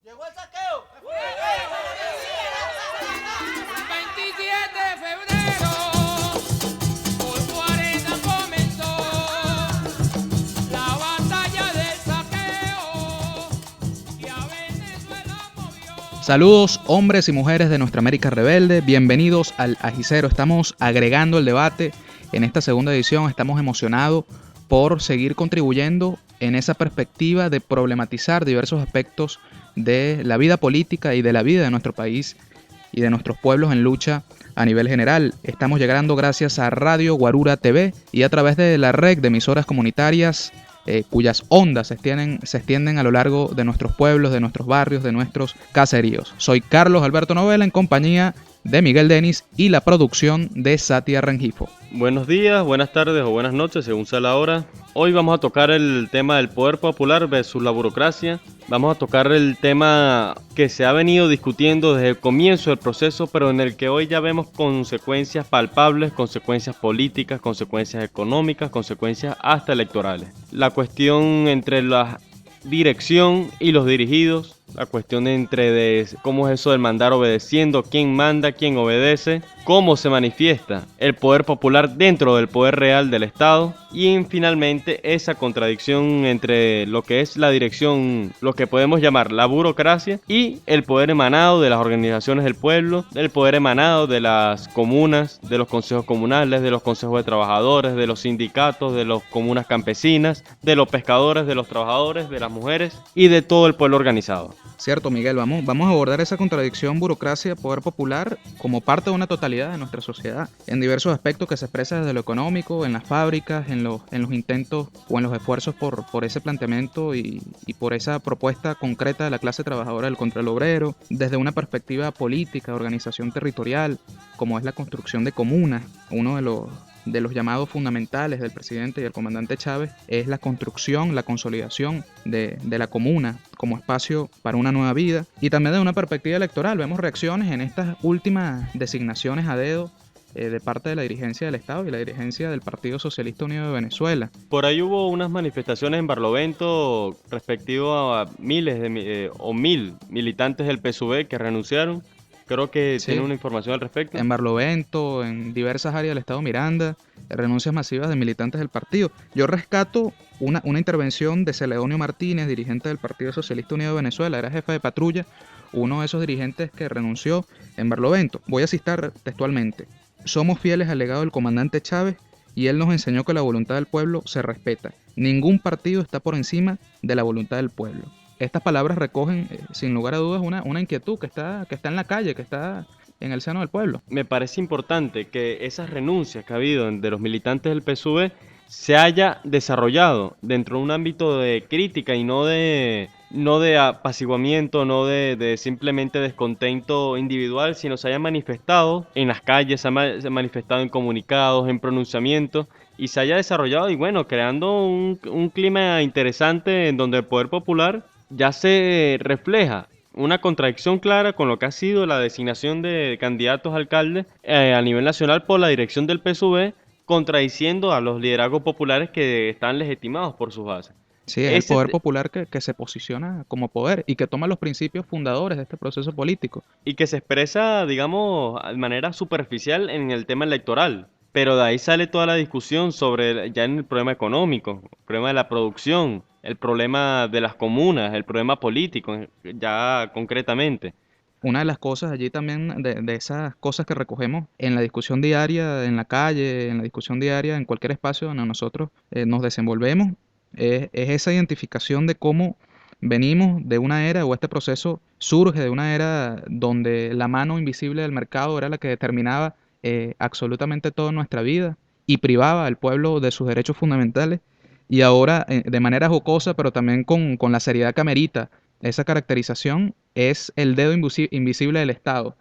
Llegó el saqueo. 27 de febrero, por 40 comenzó la batalla del saqueo y a Venezuela movió. Saludos hombres y mujeres de nuestra América rebelde, bienvenidos al Ajicero. Estamos agregando el debate en esta segunda edición, estamos emocionados por seguir contribuyendo en esa perspectiva de problematizar diversos aspectos de la vida política y de la vida de nuestro país y de nuestros pueblos en lucha a nivel general. Estamos llegando gracias a Radio Guarura TV y a través de la red de emisoras comunitarias cuyas ondas se extienden a lo largo de nuestros pueblos, de nuestros barrios, de nuestros caseríos. Soy Carlos Alberto Novela en compañía de Miguel Denis y la producción de Satia Rengifo. Buenos días, buenas tardes o buenas noches, según sea la hora. Hoy vamos a tocar el tema del poder popular versus la burocracia. Vamos a tocar el tema que se ha venido discutiendo desde el comienzo del proceso, pero en el que hoy ya vemos consecuencias palpables, consecuencias políticas, consecuencias económicas, consecuencias hasta electorales. La cuestión entre la dirección y los dirigidos, la cuestión de cómo es eso del mandar obedeciendo, quién manda, quién obedece, cómo se manifiesta el poder popular dentro del poder real del Estado y finalmente esa contradicción entre lo que es la dirección, lo que podemos llamar la burocracia y el poder emanado de las organizaciones del pueblo, el poder emanado de las comunas, de los consejos comunales, de los consejos de trabajadores, de los sindicatos, de las comunas campesinas, de los pescadores, de los trabajadores, de las mujeres y de todo el pueblo organizado. Cierto, Miguel, vamos a abordar esa contradicción burocracia-poder popular como parte de una totalidad de nuestra sociedad, en diversos aspectos que se expresan desde lo económico, en las fábricas, en los intentos o en los esfuerzos por ese planteamiento y por esa propuesta concreta de la clase trabajadora del control obrero, desde una perspectiva política, organización territorial, como es la construcción de comunas, uno de los llamados fundamentales del presidente y el comandante Chávez es la construcción, la consolidación de la comuna como espacio para una nueva vida y también de una perspectiva electoral. Vemos reacciones en estas últimas designaciones a dedo de parte de la dirigencia del Estado y la dirigencia del Partido Socialista Unido de Venezuela. Por ahí hubo unas manifestaciones en Barlovento respectivo a mil militantes del PSUV que renunciaron. Creo que Sí. tiene una información al respecto. En Barlovento, en diversas áreas del estado Miranda, renuncias masivas de militantes del partido. Yo rescato una intervención de Celedonio Martínez, dirigente del Partido Socialista Unido de Venezuela, era jefe de patrulla, uno de esos dirigentes que renunció en Barlovento. Voy a citar textualmente: somos fieles al legado del comandante Chávez y él nos enseñó que la voluntad del pueblo se respeta. Ningún partido está por encima de la voluntad del pueblo. Estas palabras recogen, sin lugar a dudas, una inquietud que está en la calle, que está en el seno del pueblo. Me parece importante que esas renuncias que ha habido de los militantes del PSUV se haya desarrollado dentro de un ámbito de crítica y no de apaciguamiento, no de simplemente descontento individual, sino se haya manifestado en las calles, se ha manifestado en comunicados, en pronunciamientos y se haya desarrollado y bueno, creando un clima interesante en donde el poder popular ya se refleja una contradicción clara con lo que ha sido la designación de candidatos a alcaldes a nivel nacional por la dirección del PSUV, contradiciendo a los liderazgos populares que están legitimados por sus bases. Sí, es el poder popular que se posiciona como poder y que toma los principios fundadores de este proceso político. Y que se expresa, digamos, de manera superficial en el tema electoral. Pero de ahí sale toda la discusión sobre ya en el problema económico, el problema de la producción, el problema de las comunas, el problema político, ya concretamente. Una de las cosas allí también, de esas cosas que recogemos en la discusión diaria, en la calle, en la discusión diaria, en cualquier espacio donde nosotros nos desenvolvemos, es esa identificación de cómo venimos de una era, o este proceso surge de una era donde la mano invisible del mercado era la que determinaba absolutamente toda nuestra vida y privaba al pueblo de sus derechos fundamentales. Y ahora, de manera jocosa, pero también con la seriedad que amerita esa caracterización, es el dedo invisible del Estado.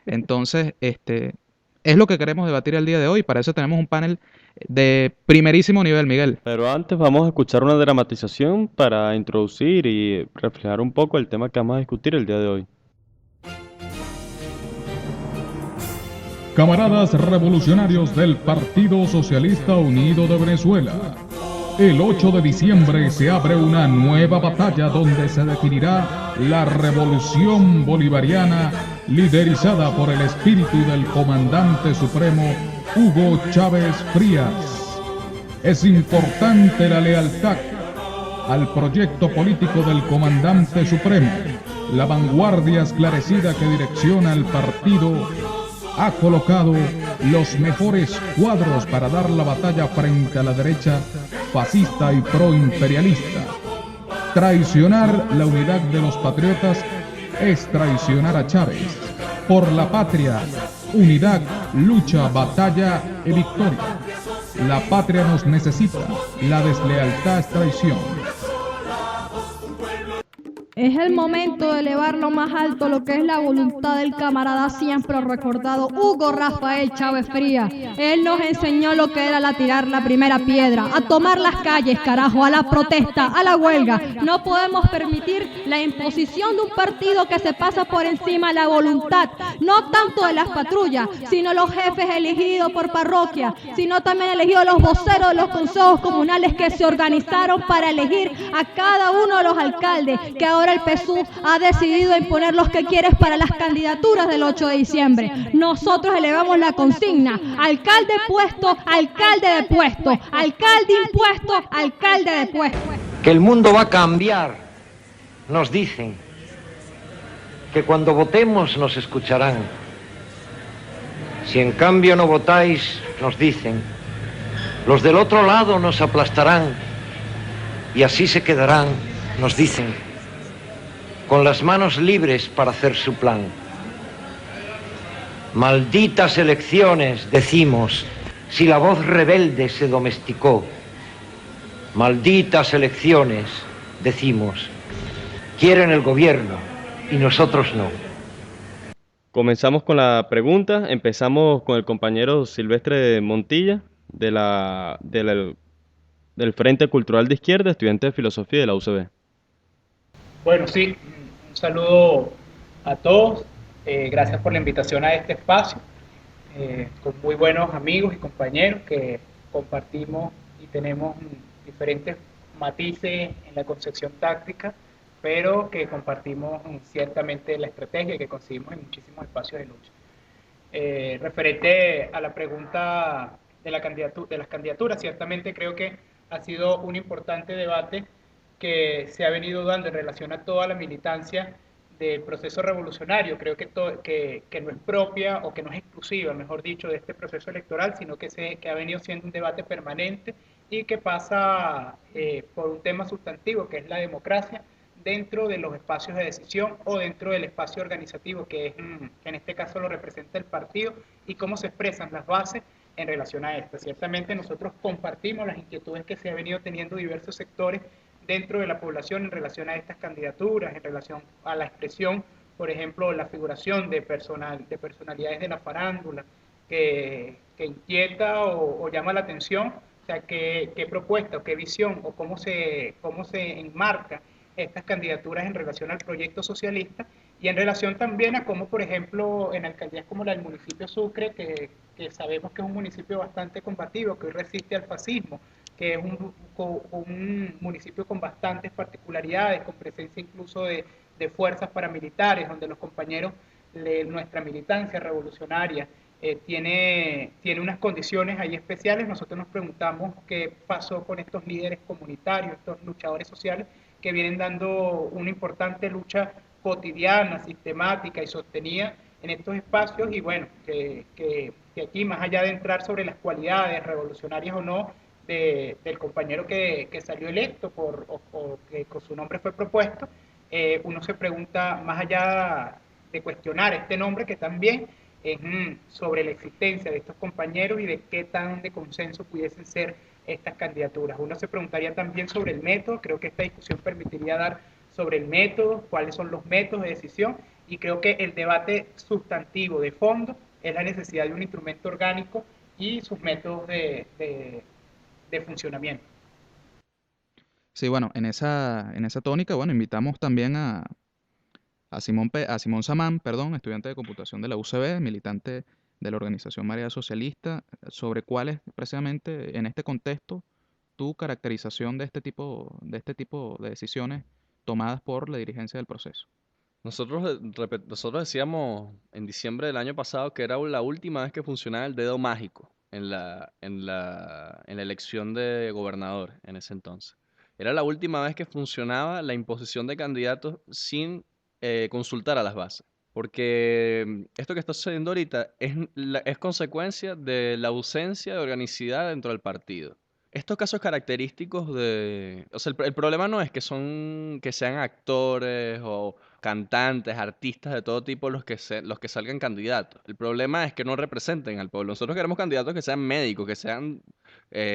Entonces, es lo que queremos debatir el día de hoy. Para eso tenemos un panel de primerísimo nivel, Miguel. Pero antes vamos a escuchar una dramatización para introducir y reflejar un poco el tema que vamos a discutir el día de hoy. Camaradas revolucionarios del Partido Socialista Unido de Venezuela, El 8 de diciembre se abre una nueva batalla donde se definirá la revolución bolivariana liderizada por el espíritu del comandante supremo Hugo Chávez Frías. Es importante la lealtad al proyecto político del comandante supremo. La vanguardia esclarecida que direcciona el partido ha colocado los mejores cuadros para dar la batalla frente a la derecha fascista y proimperialista. Traicionar la unidad de los patriotas es traicionar a Chávez. Por la patria, unidad, lucha, batalla y victoria. La patria nos necesita, la deslealtad es traición. Es el momento de elevar lo más alto lo que es la voluntad del camarada siempre recordado Hugo Rafael Chávez Frías. Él nos enseñó lo que era tirar la primera piedra, a tomar las calles, carajo, a la protesta, a la huelga. No podemos permitir la imposición de un partido que se pasa por encima de la voluntad, no tanto de las patrullas, sino los jefes elegidos por parroquia, sino también elegidos los voceros de los consejos comunales que se organizaron para elegir a cada uno de los alcaldes, que ahora el PSUV ha decidido imponer los que quieres para las candidaturas del 8 de diciembre. Nosotros elevamos la consigna: alcalde puesto, alcalde de puesto, alcalde impuesto, alcalde de puesto. Que el mundo va a cambiar, nos dicen. Que cuando votemos nos escucharán. Si en cambio no votáis, nos dicen, los del otro lado nos aplastarán y así se quedarán, nos dicen, con las manos libres para hacer su plan. Malditas elecciones, decimos, si la voz rebelde se domesticó. Malditas elecciones, decimos, quieren el gobierno y nosotros no. Comenzamos con la pregunta. Empezamos con el compañero Silvestre Montilla del Frente Cultural de Izquierda, estudiante de Filosofía de la UCB. Bueno, sí, un saludo a todos. Gracias por la invitación a este espacio, con muy buenos amigos y compañeros que compartimos y tenemos diferentes matices en la concepción táctica, pero que compartimos ciertamente la estrategia que conseguimos en muchísimos espacios de lucha. Referente a la pregunta de las candidaturas, ciertamente creo que ha sido un importante debate que se ha venido dando en relación a toda la militancia del proceso revolucionario. Creo que no es propia o que no es exclusiva, mejor dicho, de este proceso electoral, sino que ha venido siendo un debate permanente y que pasa por un tema sustantivo, que es la democracia dentro de los espacios de decisión o dentro del espacio organizativo, que en este caso lo representa el partido, y cómo se expresan las bases en relación a esto. Ciertamente nosotros compartimos las inquietudes que se han venido teniendo diversos sectores dentro de la población en relación a estas candidaturas, en relación a la expresión, por ejemplo, la figuración de personalidades de la farándula, que inquieta o llama la atención. O sea, qué propuesta o qué visión o cómo se enmarca estas candidaturas en relación al proyecto socialista, y en relación también a cómo, por ejemplo, en alcaldías como la del municipio Sucre, que sabemos que es un municipio bastante combativo, que hoy resiste al fascismo, que es un municipio con bastantes particularidades, con presencia incluso de fuerzas paramilitares, donde los compañeros de nuestra militancia revolucionaria tiene unas condiciones ahí especiales. Nosotros nos preguntamos qué pasó con estos líderes comunitarios, estos luchadores sociales, que vienen dando una importante lucha cotidiana, sistemática y sostenida en estos espacios, y bueno, que aquí, más allá de entrar sobre las cualidades revolucionarias o no del compañero que salió electo o que con su nombre fue propuesto, uno se pregunta, más allá de cuestionar este nombre, que también es sobre la existencia de estos compañeros y de qué tan de consenso pudiesen ser estas candidaturas. Uno se preguntaría también sobre el método. Creo que esta discusión permitiría dar sobre el método, cuáles son los métodos de decisión, y creo que el debate sustantivo de fondo es la necesidad de un instrumento orgánico y sus métodos de funcionamiento. Sí, bueno, en esa tónica, bueno, invitamos también a Simón Samán, estudiante de computación de la UCB, militante de la organización Marea Socialista, sobre cuáles precisamente en este contexto tu caracterización de este tipo de decisiones tomadas por la dirigencia del proceso? Nosotros decíamos en diciembre del año pasado que era la última vez que funcionaba el dedo mágico en la elección de gobernador en ese entonces. Era la última vez que funcionaba la imposición de candidatos sin consultar a las bases. Porque esto que está sucediendo ahorita es consecuencia de la ausencia de organicidad dentro del partido. Estos casos característicos de... O sea, el problema no es que sean actores o cantantes, artistas de todo tipo los que salgan candidatos. El problema es que no representen al pueblo. Nosotros queremos candidatos que sean médicos, que sean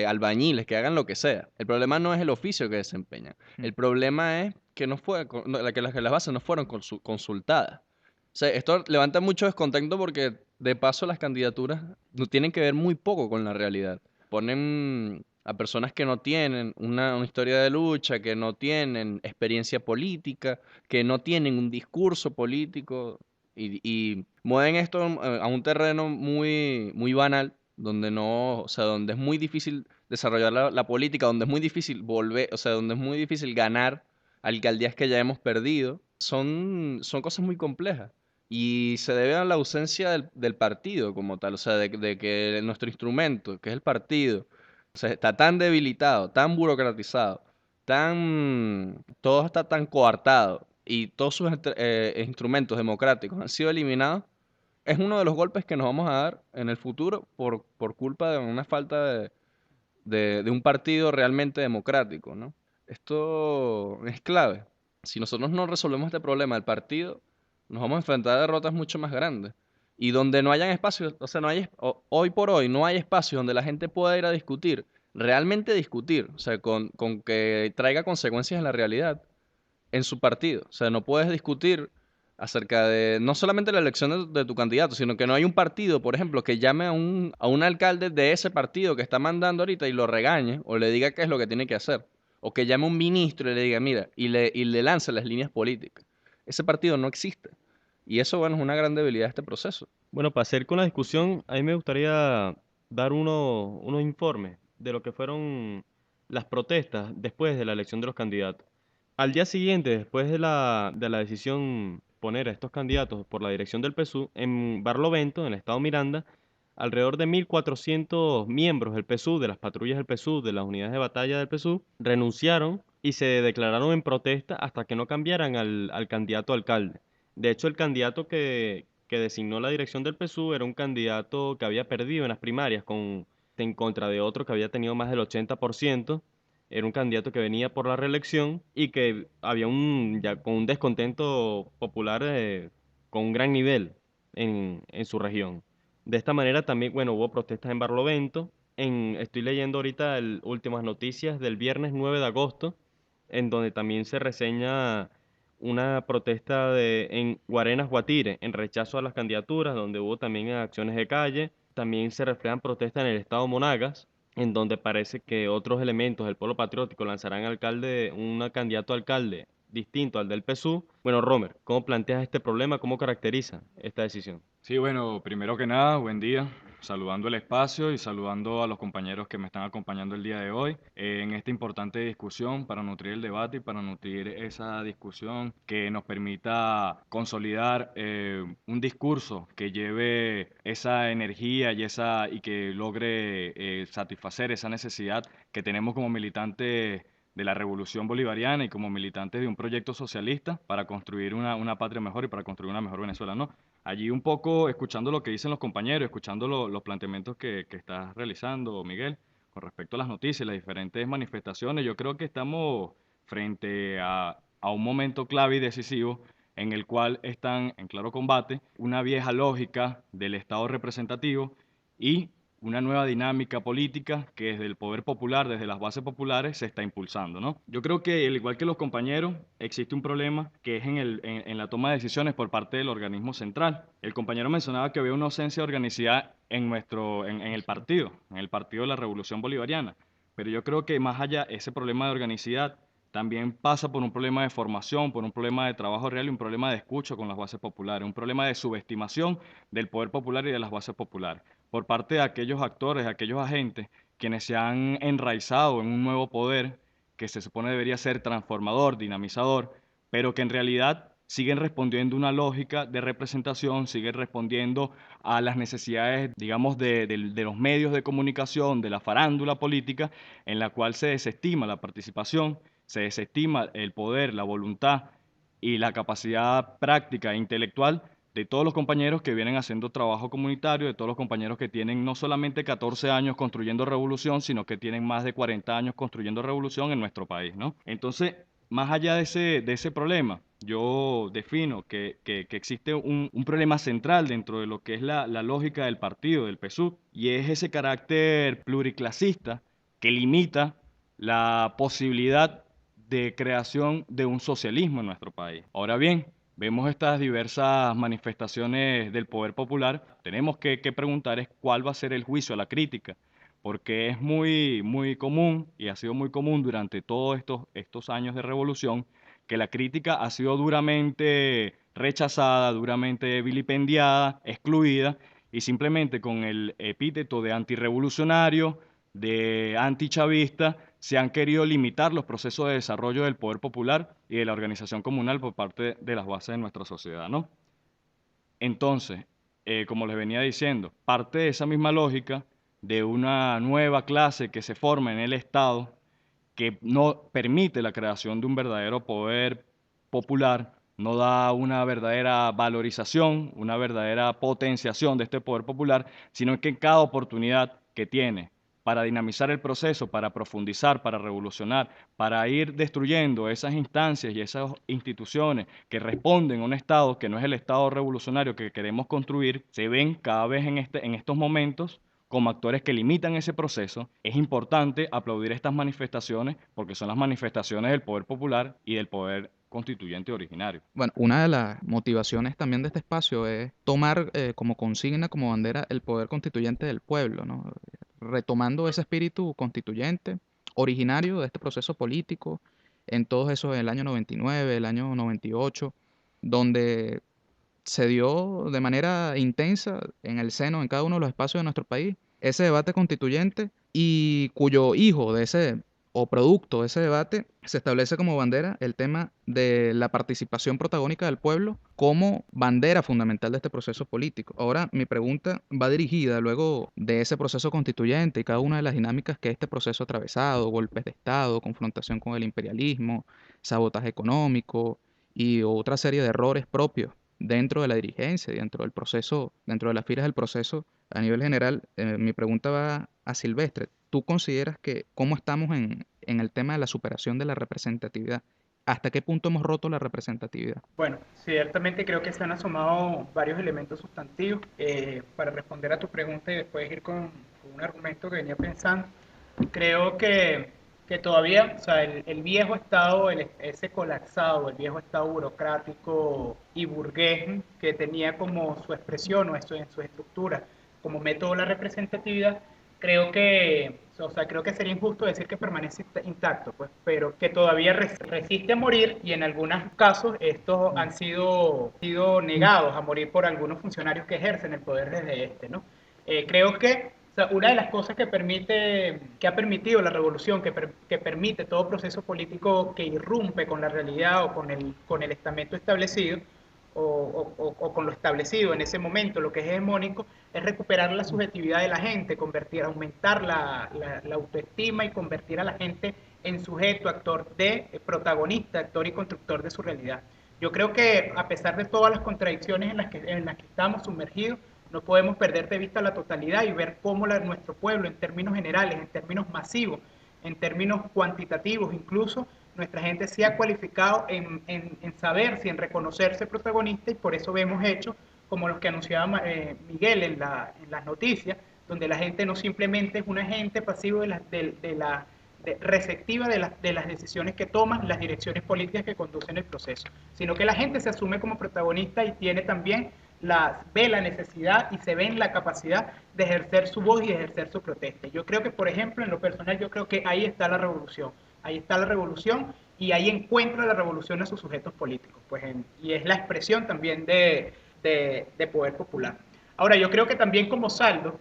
albañiles, que hagan lo que sea. El problema no es el oficio que desempeñan. El problema es que las bases no fueron consultadas. O sea, esto levanta mucho descontento porque de paso las candidaturas no tienen que ver muy poco con la realidad. Ponen a personas que no tienen una historia de lucha, que no tienen experiencia política, que no tienen un discurso político y mueven esto a un terreno muy banal, donde no, o sea, donde es muy difícil desarrollar la política, donde es muy difícil volver, o sea, donde es muy difícil ganar alcaldías que ya hemos perdido. Son cosas muy complejas. Y se debe a la ausencia del partido como tal, o sea, de que nuestro instrumento, que es el partido, o sea, está tan debilitado, tan burocratizado, todo está tan coartado y todos sus instrumentos democráticos han sido eliminados, es uno de los golpes que nos vamos a dar en el futuro por culpa de una falta de un partido realmente democrático, ¿no? Esto es clave. Si nosotros no resolvemos este problema del partido, nos vamos a enfrentar a derrotas mucho más grandes. Y donde no hayan espacios, o sea, hoy por hoy no hay espacios donde la gente pueda ir a discutir, realmente discutir, o sea, con que traiga consecuencias en la realidad, en su partido. O sea, no puedes discutir acerca de no solamente la elección de tu candidato, sino que no hay un partido, por ejemplo, que llame a un alcalde de ese partido que está mandando ahorita y lo regañe o le diga qué es lo que tiene que hacer. O que llame a un ministro y le diga, mira, y le lance las líneas políticas. Ese partido no existe. Y eso, bueno, es una gran debilidad de este proceso. Bueno, para hacer con la discusión, a mí me gustaría dar unos informes de lo que fueron las protestas después de la elección de los candidatos. Al día siguiente, después de la decisión poner a estos candidatos por la dirección del PSUV, en Barlovento, en el estado Miranda, alrededor de 1.400 miembros del PSUV, de las patrullas del PSUV, de las unidades de batalla del PSUV, renunciaron y se declararon en protesta hasta que no cambiaran al candidato a alcalde. De hecho, el candidato que designó la dirección del PSUV era un candidato que había perdido en las primarias en contra de otro que había tenido más del 80%. Era un candidato que venía por la reelección y que había ya con un descontento popular con un gran nivel en su región. De esta manera también, bueno, hubo protestas en Barlovento. Estoy leyendo ahorita últimas noticias del viernes 9 de agosto, en donde también se reseña una protesta en Guarenas, Guatire, en rechazo a las candidaturas, donde hubo también acciones de calle. También se reflejan protestas en el estado Monagas, en donde parece que otros elementos del Polo Patriótico lanzarán un candidato a alcalde distinto al del PSUV. Bueno, Romer, ¿cómo planteas este problema? ¿Cómo caracteriza esta decisión? Sí, bueno, primero que nada, buen día. Saludando el espacio y saludando a los compañeros que me están acompañando el día de hoy en esta importante discusión para nutrir el debate y para nutrir esa discusión que nos permita consolidar un discurso que lleve esa energía y que logre satisfacer esa necesidad que tenemos como militantes de la revolución bolivariana y como militantes de un proyecto socialista para construir una patria mejor y para construir una mejor Venezuela, ¿no? Allí un poco escuchando lo que dicen los compañeros, escuchando los planteamientos que estás realizando, Miguel, con respecto a las noticias, las diferentes manifestaciones, yo creo que estamos frente a un momento clave y decisivo en el cual están en claro combate una vieja lógica del Estado representativo y una nueva dinámica política que desde el poder popular, desde las bases populares, se está impulsando, ¿no? Yo creo que, al igual que los compañeros, existe un problema que es en la toma de decisiones por parte del organismo central. El compañero mencionaba que había una ausencia de organicidad en el partido de la Revolución Bolivariana, pero yo creo que más allá de ese problema de organicidad, también pasa por un problema de formación, por un problema de trabajo real y un problema de escucha con las bases populares, un problema de subestimación del poder popular y de las bases populares. por parte de aquellos actores, aquellos agentes, quienes se han enraizado en un nuevo poder que se supone debería ser transformador, dinamizador, pero que en realidad siguen respondiendo a una lógica de representación, siguen respondiendo a las necesidades, digamos, de los medios de comunicación, de la farándula política, en la cual se desestima la participación, se desestima el poder, la voluntad y la capacidad práctica e intelectual de todos los compañeros que vienen haciendo trabajo comunitario, de todos los compañeros que tienen no solamente 14 años construyendo revolución, sino que tienen más de 40 años construyendo revolución en nuestro país, ¿no? Entonces, más allá de ese problema, yo defino que existe un problema central dentro de lo que es la lógica del partido, del PSUV, y es ese carácter pluriclasista que limita la posibilidad de creación de un socialismo en nuestro país. Ahora bien, vemos estas diversas manifestaciones del poder popular, tenemos que preguntar es cuál va a ser el juicio, la crítica, porque es muy común y ha sido muy común durante todos estos años de revolución que la crítica ha sido duramente rechazada, duramente vilipendiada, excluida, y simplemente con el epíteto de antirrevolucionario, de antichavista, se han querido limitar los procesos de desarrollo del poder popular y de la organización comunal por parte de las bases de nuestra sociedad, ¿no? Entonces, como les venía diciendo, parte de esa misma lógica de una nueva clase que se forma en el Estado, que no permite la creación de un verdadero poder popular, no da una verdadera valorización, una verdadera potenciación de este poder popular, sino que en cada oportunidad que tiene para dinamizar el proceso, para profundizar, para revolucionar, para ir destruyendo esas instancias y esas instituciones que responden a un Estado que no es el Estado revolucionario que queremos construir, se ven cada vez en estos momentos como actores que limitan ese proceso. Es importante aplaudir estas manifestaciones porque son las manifestaciones del poder popular y del poder constituyente originario. Bueno, una de las motivaciones también de este espacio es tomar como consigna, como bandera, el poder constituyente del pueblo, ¿no? Retomando ese espíritu constituyente originario de este proceso político, en todos esos, el año 99, el año 98, donde se dio de manera intensa en el seno, en cada uno de los espacios de nuestro país, ese debate constituyente y cuyo hijo de ese o producto de ese debate se establece como bandera el tema de la participación protagónica del pueblo como bandera fundamental de este proceso político. Ahora, mi pregunta va dirigida luego de ese proceso constituyente y cada una de las dinámicas que este proceso ha atravesado, golpes de Estado, confrontación con el imperialismo, sabotaje económico y otra serie de errores propios dentro de la dirigencia y dentro del proceso, dentro de las filas del proceso a nivel general. Mi pregunta va a Silvestre. ¿Tú consideras que cómo estamos en el tema de la superación de la representatividad? ¿Hasta qué punto hemos roto la representatividad? Bueno, ciertamente creo que se han asomado varios elementos sustantivos. Para responder a tu pregunta y después ir con un argumento que venía pensando, creo que todavía, o sea, el viejo Estado, ese colapsado, el viejo Estado burocrático y burgués que tenía como su expresión o eso en su estructura como método la representatividad, creo que sería injusto decir que permanece intacto, pues, pero que todavía resiste a morir y en algunos casos estos han sido negados a morir por algunos funcionarios que ejercen el poder desde este, ¿no? Creo que una de las cosas que ha permitido la revolución, que permite todo proceso político que irrumpe con la realidad o con el estamento establecido, o con lo establecido en ese momento, lo que es hegemónico, es recuperar la subjetividad de la gente, aumentar la autoestima y convertir a la gente en sujeto, protagonista, actor y constructor de su realidad. Yo creo que a pesar de todas las contradicciones en las que estamos sumergidos, no podemos perder de vista la totalidad y ver cómo nuestro pueblo, en términos generales, en términos masivos, en términos cuantitativos incluso, nuestra gente se ha cualificado en saberse, en reconocerse protagonista, y por eso vemos hechos como los que anunciaba Miguel en las noticias, donde la gente no simplemente es un agente pasivo receptiva de las decisiones que toman las direcciones políticas que conducen el proceso, sino que la gente se asume como protagonista y tiene también ve la necesidad y se ve en la capacidad de ejercer su voz y de ejercer su protesta. Yo creo que, por ejemplo, en lo personal, yo creo que ahí está la revolución. Ahí está la revolución y ahí encuentra la revolución a sus sujetos políticos. Y es la expresión también de poder popular. Ahora, yo creo que también como saldo,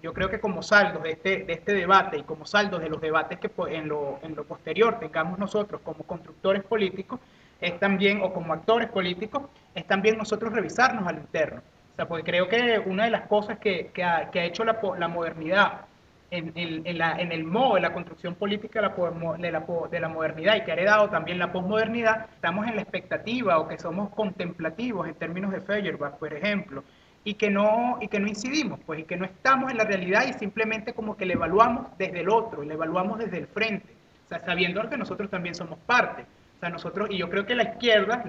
yo creo que como saldo de este debate y como saldo de los debates que en lo posterior tengamos nosotros como constructores políticos, es también, o como actores políticos, es también nosotros revisarnos al interno. O sea, porque creo que una de las cosas que ha hecho la modernidad en el modo de la construcción política de la modernidad y que ha heredado también la posmodernidad, estamos en la expectativa o que somos contemplativos en términos de Feuerbach, por ejemplo, y que no incidimos, pues, y que no estamos en la realidad y simplemente como que le evaluamos desde el otro, le evaluamos desde el frente, o sea, sabiendo que nosotros también somos parte. O sea, nosotros, y yo creo que la izquierda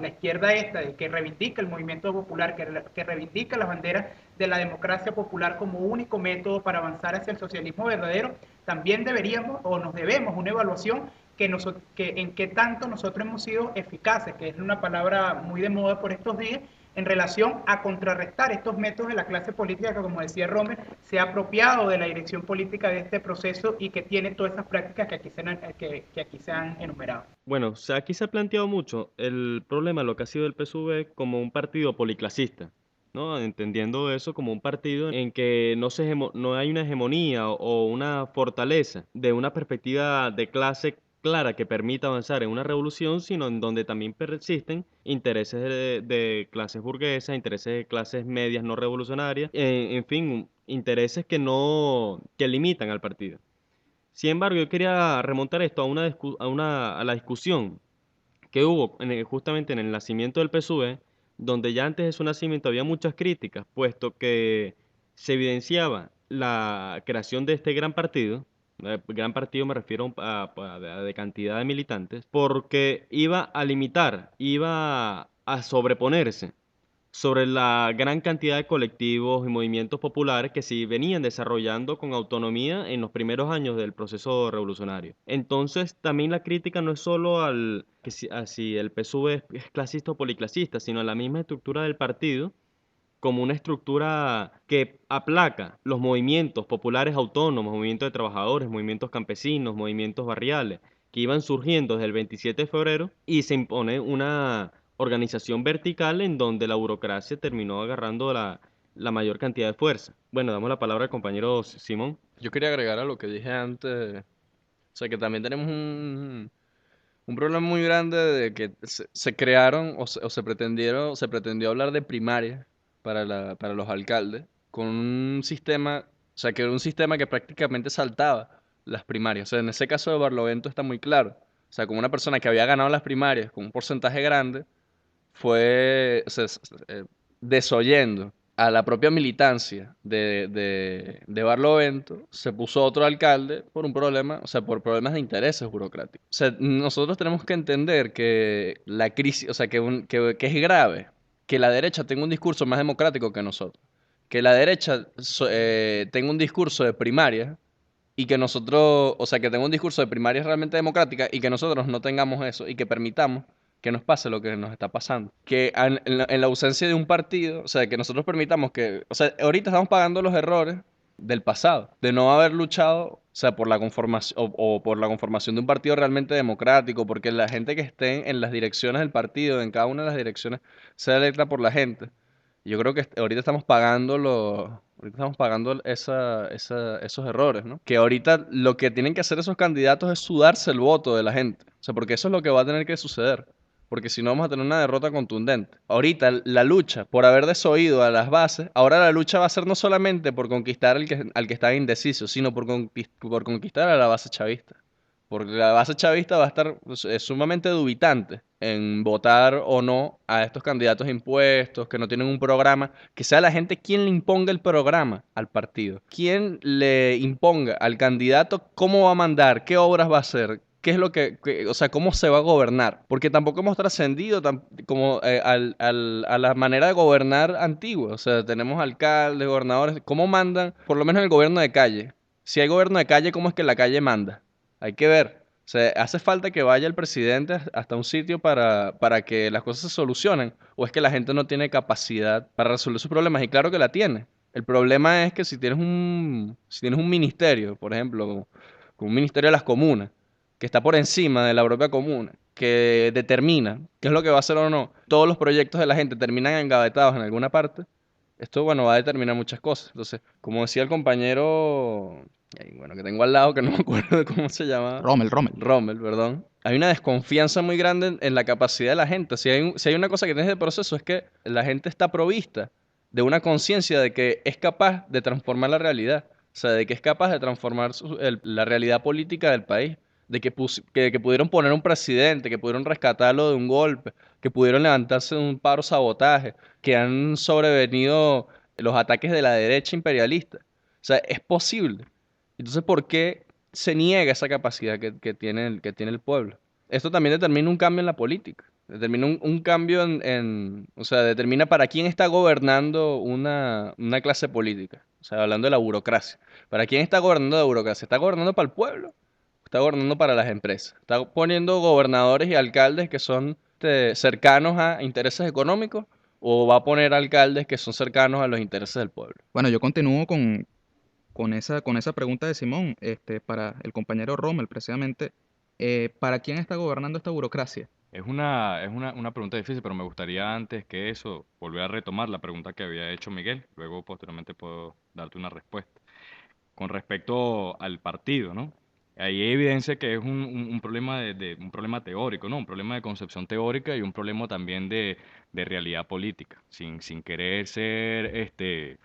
esta, de que reivindica el movimiento popular, que reivindica las banderas de la democracia popular como único método para avanzar hacia el socialismo verdadero, también deberíamos o nos debemos una evaluación en qué tanto nosotros hemos sido eficaces, que es una palabra muy de moda por estos días, en relación a contrarrestar estos métodos de la clase política que, como decía Romer, se ha apropiado de la dirección política de este proceso y que tiene todas esas prácticas que aquí se han enumerado. Bueno, aquí se ha planteado mucho el problema, lo que ha sido el PSV como un partido policlasista, ¿no? Entendiendo eso como un partido en que no hay una hegemonía o una fortaleza de una perspectiva de clase clara que permita avanzar en una revolución, sino en donde también persisten intereses de clases burguesas, intereses de clases medias no revolucionarias, en fin, intereses que limitan al partido. Sin embargo, yo quería remontar esto a la discusión que hubo justamente en el nacimiento del PSUV, donde ya antes de su nacimiento había muchas críticas, puesto que se evidenciaba la creación de este gran partido me refiero de cantidad de militantes, porque iba a sobreponerse sobre la gran cantidad de colectivos y movimientos populares que se venían desarrollando con autonomía en los primeros años del proceso revolucionario. Entonces, también la crítica no es solo a si el PSUV es clasista o policlasista, sino a la misma estructura del partido como una estructura que aplaca los movimientos populares autónomos, movimientos de trabajadores, movimientos campesinos, movimientos barriales, que iban surgiendo desde el 27 de febrero y se impone una organización vertical en donde la burocracia terminó agarrando la mayor cantidad de fuerza. Bueno, damos la palabra al compañero Simón. Yo quería agregar a lo que dije antes, o sea, que también tenemos un problema muy grande de que se crearon o se pretendió hablar de primaria para los alcaldes con un sistema, o sea, que era un sistema que prácticamente saltaba las primarias. O sea, en ese caso de Barlovento está muy claro. O sea, como una persona que había ganado las primarias con un porcentaje grande, fue desoyendo a la propia militancia de Barlovento, se puso otro alcalde por un problema, o sea, por problemas de intereses burocráticos. O sea, nosotros tenemos que entender que la crisis, o sea, que es grave que la derecha tenga un discurso más democrático que nosotros, que la derecha tenga un discurso de primaria y que nosotros, o sea, que tenga un discurso de primaria realmente democrática y que nosotros no tengamos eso y que permitamos que nos pase lo que nos está pasando. Que en la ausencia de un partido, o sea, que nosotros permitamos que, o sea, ahorita estamos pagando los errores del pasado, de no haber luchado, o sea, por la conformación o por la conformación de un partido realmente democrático, porque la gente que esté en las direcciones del partido, en cada una de las direcciones, sea electa por la gente. Yo creo que ahorita estamos pagando esos errores, ¿no? Que ahorita lo que tienen que hacer esos candidatos es sudarse el voto de la gente. O sea, porque eso es lo que va a tener que suceder. Porque si no vamos a tener una derrota contundente. Ahorita la lucha por haber desoído a las bases, ahora la lucha va a ser no solamente por conquistar al que está indeciso, sino por conquistar a la base chavista. Porque la base chavista va a estar es sumamente dubitante en votar o no a estos candidatos impuestos, que no tienen un programa, que sea la gente quien le imponga el programa al partido, quien le imponga al candidato cómo va a mandar, qué obras va a hacer, qué es o sea, cómo se va a gobernar. Porque tampoco hemos trascendido como a la manera de gobernar antigua. O sea, tenemos alcaldes, gobernadores, ¿cómo mandan? Por lo menos en el gobierno de calle. Si hay gobierno de calle, ¿cómo es que la calle manda? Hay que ver. O sea, ¿hace falta que vaya el presidente hasta un sitio para que las cosas se solucionen? ¿O es que la gente no tiene capacidad para resolver sus problemas? Y claro que la tiene. El problema es que si tienes un ministerio, por ejemplo, como un ministerio de las comunas, que está por encima de la propia comuna, que determina qué es lo que va a hacer o no, todos los proyectos de la gente terminan engavetados en alguna parte, Esto, bueno, va a determinar muchas cosas. Entonces, como decía el compañero, bueno, que tengo al lado, que no me acuerdo de cómo se llamaba. Rommel. Rommel, perdón. Hay una desconfianza muy grande en la capacidad de la gente. Si hay una cosa que tiene este proceso es que la gente está provista de una conciencia de que es capaz de transformar la realidad. O sea, de que es capaz de transformar la realidad política del país. De que pudieron poner un presidente, que pudieron rescatarlo de un golpe, que pudieron levantarse de un paro sabotaje, que han sobrevenido los ataques de la derecha imperialista. O sea, es posible. Entonces, ¿por qué se niega esa capacidad que tiene el pueblo? Esto también determina un cambio en la política. Determina un cambio o sea, determina para quién está gobernando una clase política. O sea, hablando de la burocracia. ¿Para quién está gobernando la burocracia? ¿Está gobernando para el pueblo? ¿Está gobernando para las empresas? ¿Está poniendo gobernadores y alcaldes que son cercanos a intereses económicos? ¿O va a poner alcaldes que son cercanos a los intereses del pueblo? Bueno, yo continúo con esa pregunta de Simón, para el compañero Rommel, precisamente. ¿Para quién está gobernando esta burocracia? Es una pregunta difícil, pero me gustaría antes que eso volver a retomar la pregunta que había hecho Miguel. Luego, posteriormente, puedo darte una respuesta. Con respecto al partido, ¿no? Ahí hay evidencia que es un problema un problema teórico, ¿no? Un problema de concepción teórica y un problema también de realidad política, sin querer ser eh,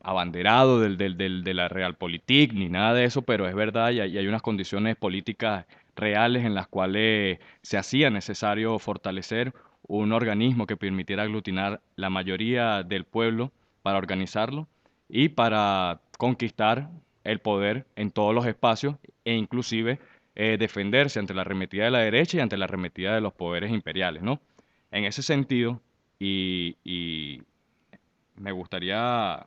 abanderado de la realpolitik ni nada de eso, pero es verdad y hay unas condiciones políticas reales en las cuales se hacía necesario fortalecer un organismo que permitiera aglutinar la mayoría del pueblo para organizarlo y para conquistar el poder en todos los espacios e inclusive defenderse ante la arremetida de la derecha y ante la arremetida de los poderes imperiales, ¿no? En ese sentido, y me gustaría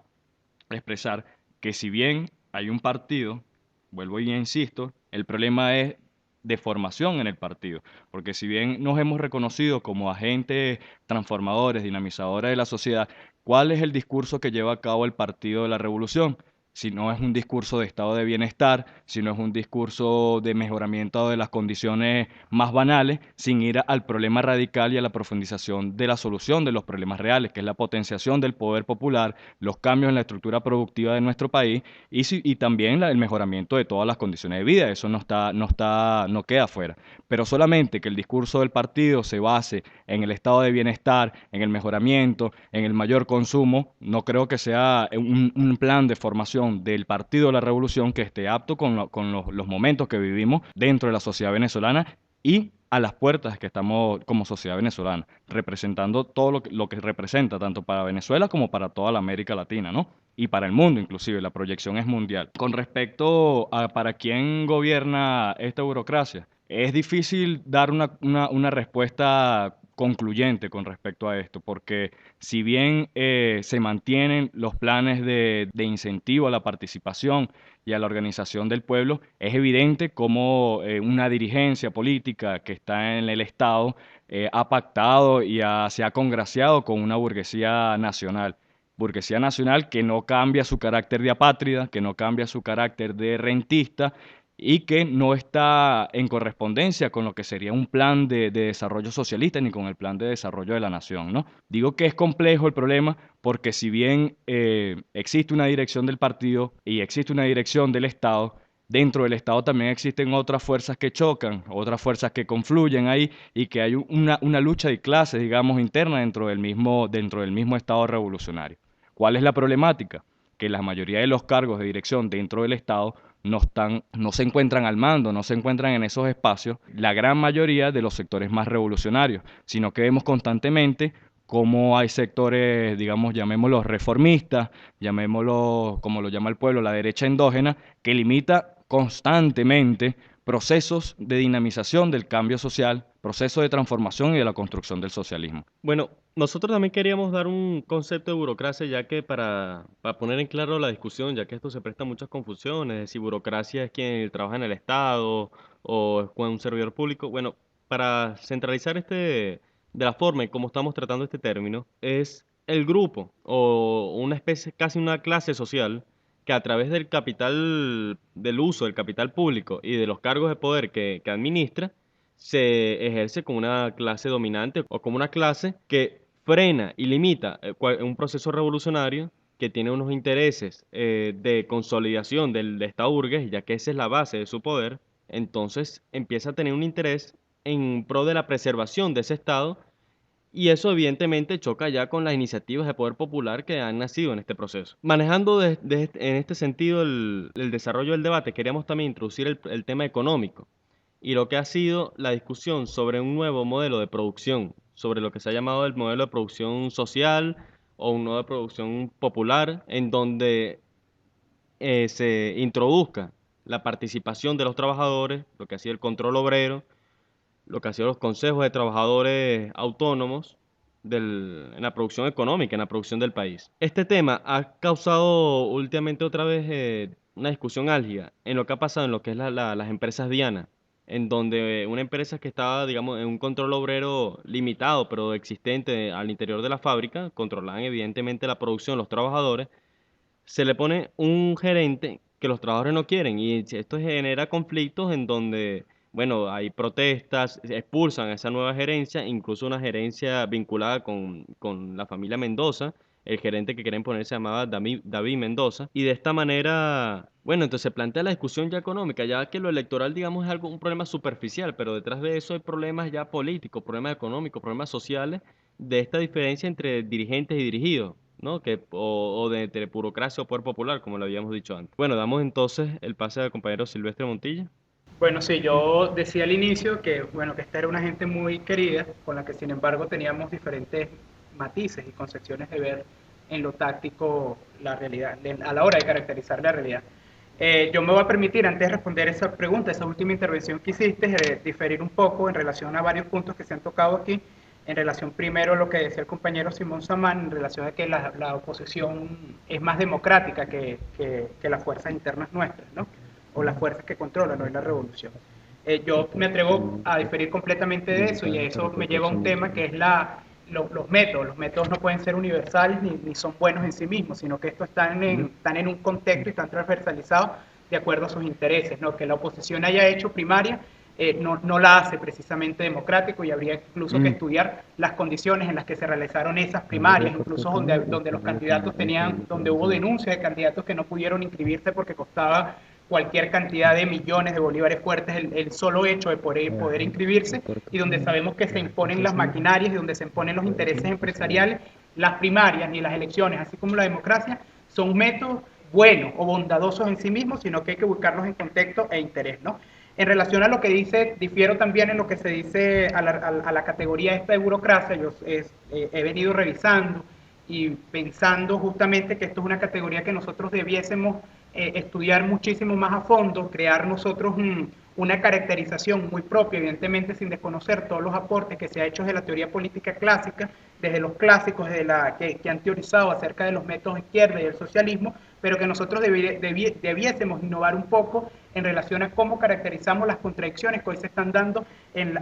expresar que si bien hay un partido, vuelvo y insisto, el problema es de formación en el partido, porque si bien nos hemos reconocido como agentes transformadores, dinamizadores de la sociedad, ¿cuál es el discurso que lleva a cabo el Partido de la Revolución? Si no es un discurso de estado de bienestar, si no es un discurso de mejoramiento de las condiciones más banales, sin ir al problema radical y a la profundización de la solución de los problemas reales, que es la potenciación del poder popular, los cambios en la estructura productiva de nuestro país y también el mejoramiento de todas las condiciones de vida. Eso no queda fuera. Pero solamente que el discurso del partido se base en el estado de bienestar, en el mejoramiento, en el mayor consumo, no creo que sea un plan de formación del Partido de la Revolución que esté apto con los momentos que vivimos dentro de la sociedad venezolana y a las puertas que estamos como sociedad venezolana, representando todo lo que representa, tanto para Venezuela como para toda la América Latina, ¿no? Y para el mundo inclusive, la proyección es mundial. Con respecto a para quién gobierna esta burocracia, es difícil dar una respuesta concluyente con respecto a esto, porque si bien se mantienen los planes de incentivo a la participación y a la organización del pueblo, es evidente cómo una dirigencia política que está en el Estado ha pactado y se ha congraciado con una burguesía nacional que no cambia su carácter de apátrida, que no cambia su carácter de rentista y que no está en correspondencia con lo que sería un plan de desarrollo socialista ni con el plan de desarrollo de la nación, ¿no? Digo que es complejo el problema porque si bien existe una dirección del partido y existe una dirección del Estado, dentro del Estado también existen otras fuerzas que chocan, otras fuerzas que confluyen ahí y que hay una lucha de clases, digamos, interna dentro del mismo Estado revolucionario. ¿Cuál es la problemática? Que la mayoría de los cargos de dirección dentro del Estado no se encuentran al mando, no se encuentran en esos espacios, la gran mayoría de los sectores más revolucionarios, sino que vemos constantemente cómo hay sectores, digamos, llamémoslos reformistas, llamémoslos, como lo llama el pueblo, la derecha endógena, que limita constantemente procesos de dinamización del cambio social, procesos de transformación y de la construcción del socialismo. Bueno, nosotros también queríamos dar un concepto de burocracia, ya que para poner en claro la discusión, ya que esto se presta a muchas confusiones, de si burocracia es quien trabaja en el Estado o es un servidor público. Bueno, para centralizar de la forma en cómo estamos tratando este término, es el grupo o una especie, casi una clase social que a través del capital, del uso del capital público y de los cargos de poder que administra, se ejerce como una clase dominante o como una clase que frena y limita un proceso revolucionario que tiene unos intereses de consolidación del Estado burgués, ya que esa es la base de su poder, entonces empieza a tener un interés en pro de la preservación de ese Estado, y eso evidentemente choca ya con las iniciativas de poder popular que han nacido en este proceso. Manejando en este sentido el desarrollo del debate, queríamos también introducir el tema económico y lo que ha sido la discusión sobre un nuevo modelo de producción, sobre lo que se ha llamado el modelo de producción social o un modelo de producción popular, en donde se introduzca la participación de los trabajadores, lo que ha sido el control obrero, lo que ha sido los consejos de trabajadores autónomos en la producción económica, en la producción del país. Este tema ha causado últimamente otra vez una discusión álgida en lo que ha pasado en lo que es las empresas dianas, en donde una empresa que estaba, digamos, en un control obrero limitado, pero existente al interior de la fábrica, controlaban evidentemente la producción, los trabajadores, se le pone un gerente que los trabajadores no quieren, y esto genera conflictos en donde, bueno, hay protestas, expulsan a esa nueva gerencia, incluso una gerencia vinculada con la familia Mendoza. El gerente que quieren poner se llamaba David Mendoza, y de esta manera, bueno, entonces se plantea la discusión ya económica, ya que lo electoral, digamos, es un problema superficial, pero detrás de eso hay problemas ya políticos, problemas económicos, problemas sociales, de esta diferencia entre dirigentes y dirigidos, ¿no? O de entre burocracia o poder popular, como lo habíamos dicho antes. Bueno, damos entonces el pase al compañero Silvestre Montilla. Bueno, sí, yo decía al inicio que, bueno, que esta era una gente muy querida, con la que sin embargo teníamos diferentes matices y concepciones de ver en lo táctico la realidad, a la hora de caracterizar la realidad. Yo me voy a permitir, antes de responder esa pregunta, esa última intervención que hiciste, diferir un poco en relación a varios puntos que se han tocado aquí, en relación primero a lo que decía el compañero Simón Samán, en relación a que la oposición es más democrática que las fuerzas internas nuestras, ¿no? O las fuerzas que controlan hoy la revolución. Yo me atrevo a diferir completamente de eso, y eso me lleva a un tema que es los métodos. Los métodos no pueden ser universales ni son buenos en sí mismos, sino que estos están en un contexto y están transversalizados de acuerdo a sus intereses, ¿no? Que la oposición haya hecho primaria no la hace precisamente democrático, y habría incluso que estudiar las condiciones en las que se realizaron esas primarias, incluso donde los candidatos donde hubo denuncias de candidatos que no pudieron inscribirse porque costaba cualquier cantidad de millones de bolívares fuertes el solo hecho de poder inscribirse, y donde sabemos que se imponen las maquinarias y donde se imponen los intereses empresariales. Las primarias ni las elecciones, así como la democracia, son métodos buenos o bondadosos en sí mismos, sino que hay que buscarlos en contexto e interés, ¿no? En relación a lo que dice, difiero también en lo que se dice a la categoría esta de burocracia. Yo he venido revisando y pensando justamente que esto es una categoría que nosotros debiésemos estudiar muchísimo más a fondo, crear nosotros una caracterización muy propia, evidentemente sin desconocer todos los aportes que se ha hecho de la teoría política clásica, desde los clásicos que han teorizado acerca de los métodos de izquierda y del socialismo, pero que nosotros debiésemos innovar un poco en relación a cómo caracterizamos las contradicciones que hoy se están dando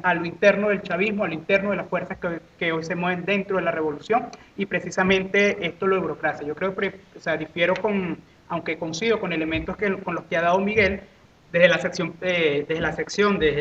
a lo interno del chavismo, a lo interno de las fuerzas que hoy se mueven dentro de la revolución, y precisamente esto lo de burocracia. Yo creo que, difiero aunque coincido con elementos con los que ha dado Miguel, desde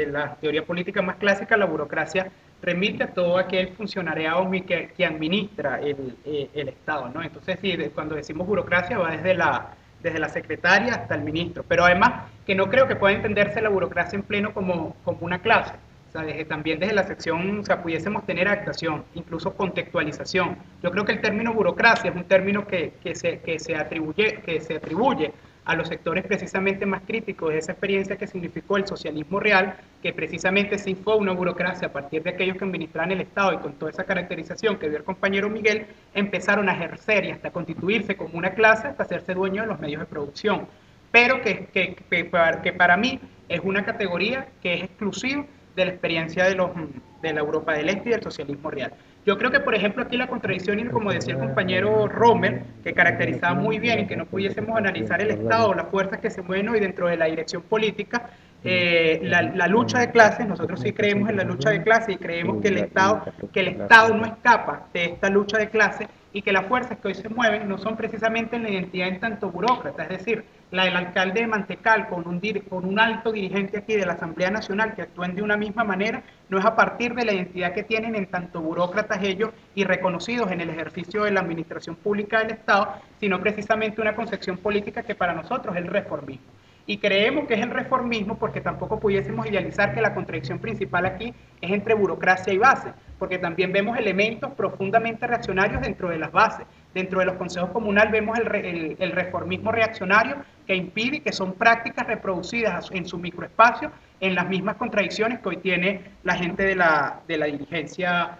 la teoría política más clásica, la burocracia remite a todo aquel funcionariado que administra el Estado, ¿no? Entonces, sí, cuando decimos burocracia va desde la secretaria hasta el ministro, pero además que no creo que pueda entenderse la burocracia en pleno como una clase. O sea, también desde la sección, pudiésemos tener adaptación, incluso contextualización. Yo creo que el término burocracia es un término que se atribuye a los sectores precisamente más críticos de esa experiencia que significó el socialismo real, que precisamente sí fue una burocracia a partir de aquellos que administraban el Estado, y con toda esa caracterización que dio el compañero Miguel, empezaron a ejercer y hasta constituirse como una clase, hasta hacerse dueños de los medios de producción. Pero que para mí es una categoría que es exclusiva de la experiencia de la Europa del Este y del socialismo real. Yo creo que, por ejemplo, aquí la contradicción, y como decía el compañero Romer, que caracterizaba muy bien y que no pudiésemos analizar el Estado, las fuerzas que se mueven hoy dentro de la dirección política, la lucha de clases. Nosotros sí creemos en la lucha de clases y creemos que el Estado no escapa de esta lucha de clases, y que las fuerzas que hoy se mueven no son precisamente en la identidad en tanto burócrata, es decir, la del alcalde de Mantecal con un alto dirigente aquí de la Asamblea Nacional que actúen de una misma manera, no es a partir de la identidad que tienen en tanto burócratas ellos y reconocidos en el ejercicio de la administración pública del Estado, sino precisamente una concepción política que para nosotros es el reformismo. Y creemos que es el reformismo porque tampoco pudiésemos idealizar que la contradicción principal aquí es entre burocracia y base, porque también vemos elementos profundamente reaccionarios dentro de las bases. Dentro de los consejos comunales vemos el reformismo reaccionario que impide que son prácticas reproducidas en su microespacio en las mismas contradicciones que hoy tiene la gente de la dirigencia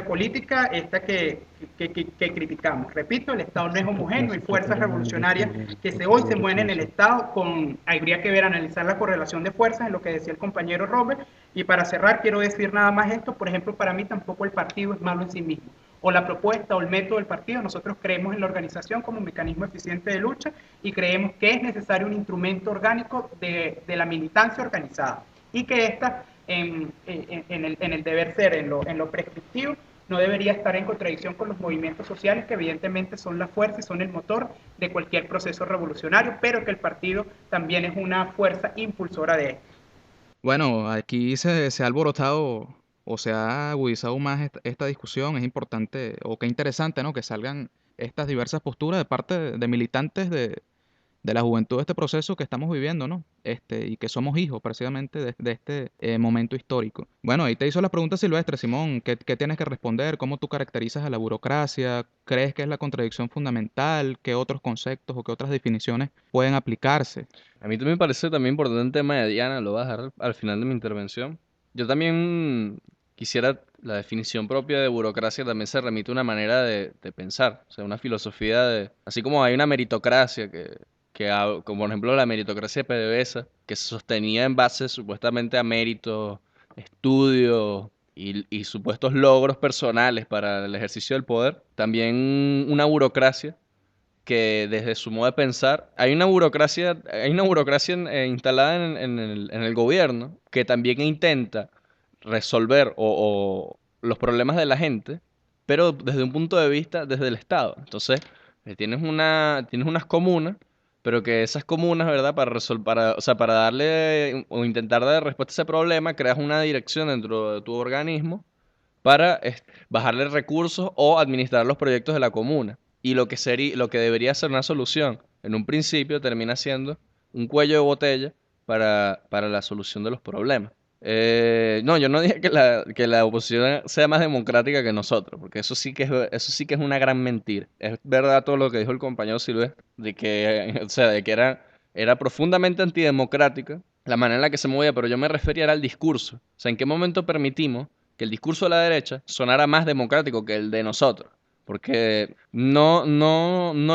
política, esta que criticamos. Repito, el Estado no es homogéneo, hay fuerzas revolucionarias que hoy se mueven en el Estado, habría que analizar la correlación de fuerzas en lo que decía el compañero Robert, y para cerrar quiero decir nada más esto, por ejemplo, para mí tampoco el partido es malo en sí mismo, o la propuesta o el método del partido, nosotros creemos en la organización como un mecanismo eficiente de lucha y creemos que es necesario un instrumento orgánico de la militancia organizada, y que esta en el deber ser, en lo prescriptivo, no debería estar en contradicción con los movimientos sociales que evidentemente son la fuerza y son el motor de cualquier proceso revolucionario, pero que el partido también es una fuerza impulsora de esto. Bueno, aquí se ha alborotado o se ha agudizado más esta discusión. Es importante, o qué interesante, ¿no? Que salgan estas diversas posturas de parte de militantes de la juventud de este proceso que estamos viviendo, ¿no? Y que somos hijos precisamente de este momento histórico. Bueno, ahí te hizo la pregunta Silvestre, Simón, ¿qué tienes que responder? ¿Cómo tú caracterizas a la burocracia? ¿Crees que es la contradicción fundamental? ¿Qué otros conceptos o qué otras definiciones pueden aplicarse? A mí también me parece también importante el tema de Diana, lo voy a dejar al final de mi intervención. Yo también quisiera, la definición propia de burocracia también se remite a una manera de pensar, o sea, una filosofía así como hay una meritocracia como por ejemplo la meritocracia de PDVSA, que se sostenía en base supuestamente a méritos, estudios y supuestos logros personales para el ejercicio del poder, también una burocracia que desde su modo de pensar, hay una burocracia instalada en el gobierno que también intenta resolver los problemas de la gente, pero desde un punto de vista desde el Estado. Entonces, tienes unas comunas, pero que esas comunas, ¿verdad? O sea, para darle o intentar dar respuesta a ese problema, creas una dirección dentro de tu organismo para bajarle recursos o administrar los proyectos de la comuna. Y lo que debería ser una solución en un principio termina siendo un cuello de botella para la solución de los problemas. No, yo no dije que la oposición sea más democrática que nosotros, porque eso sí que es una gran mentira. Es verdad todo lo que dijo el compañero Silvestre, de que, o sea, de que era profundamente antidemocrática la manera en la que se movía, pero yo me refería era al discurso. O sea, ¿en qué momento permitimos que el discurso de la derecha sonara más democrático que el de nosotros? Porque no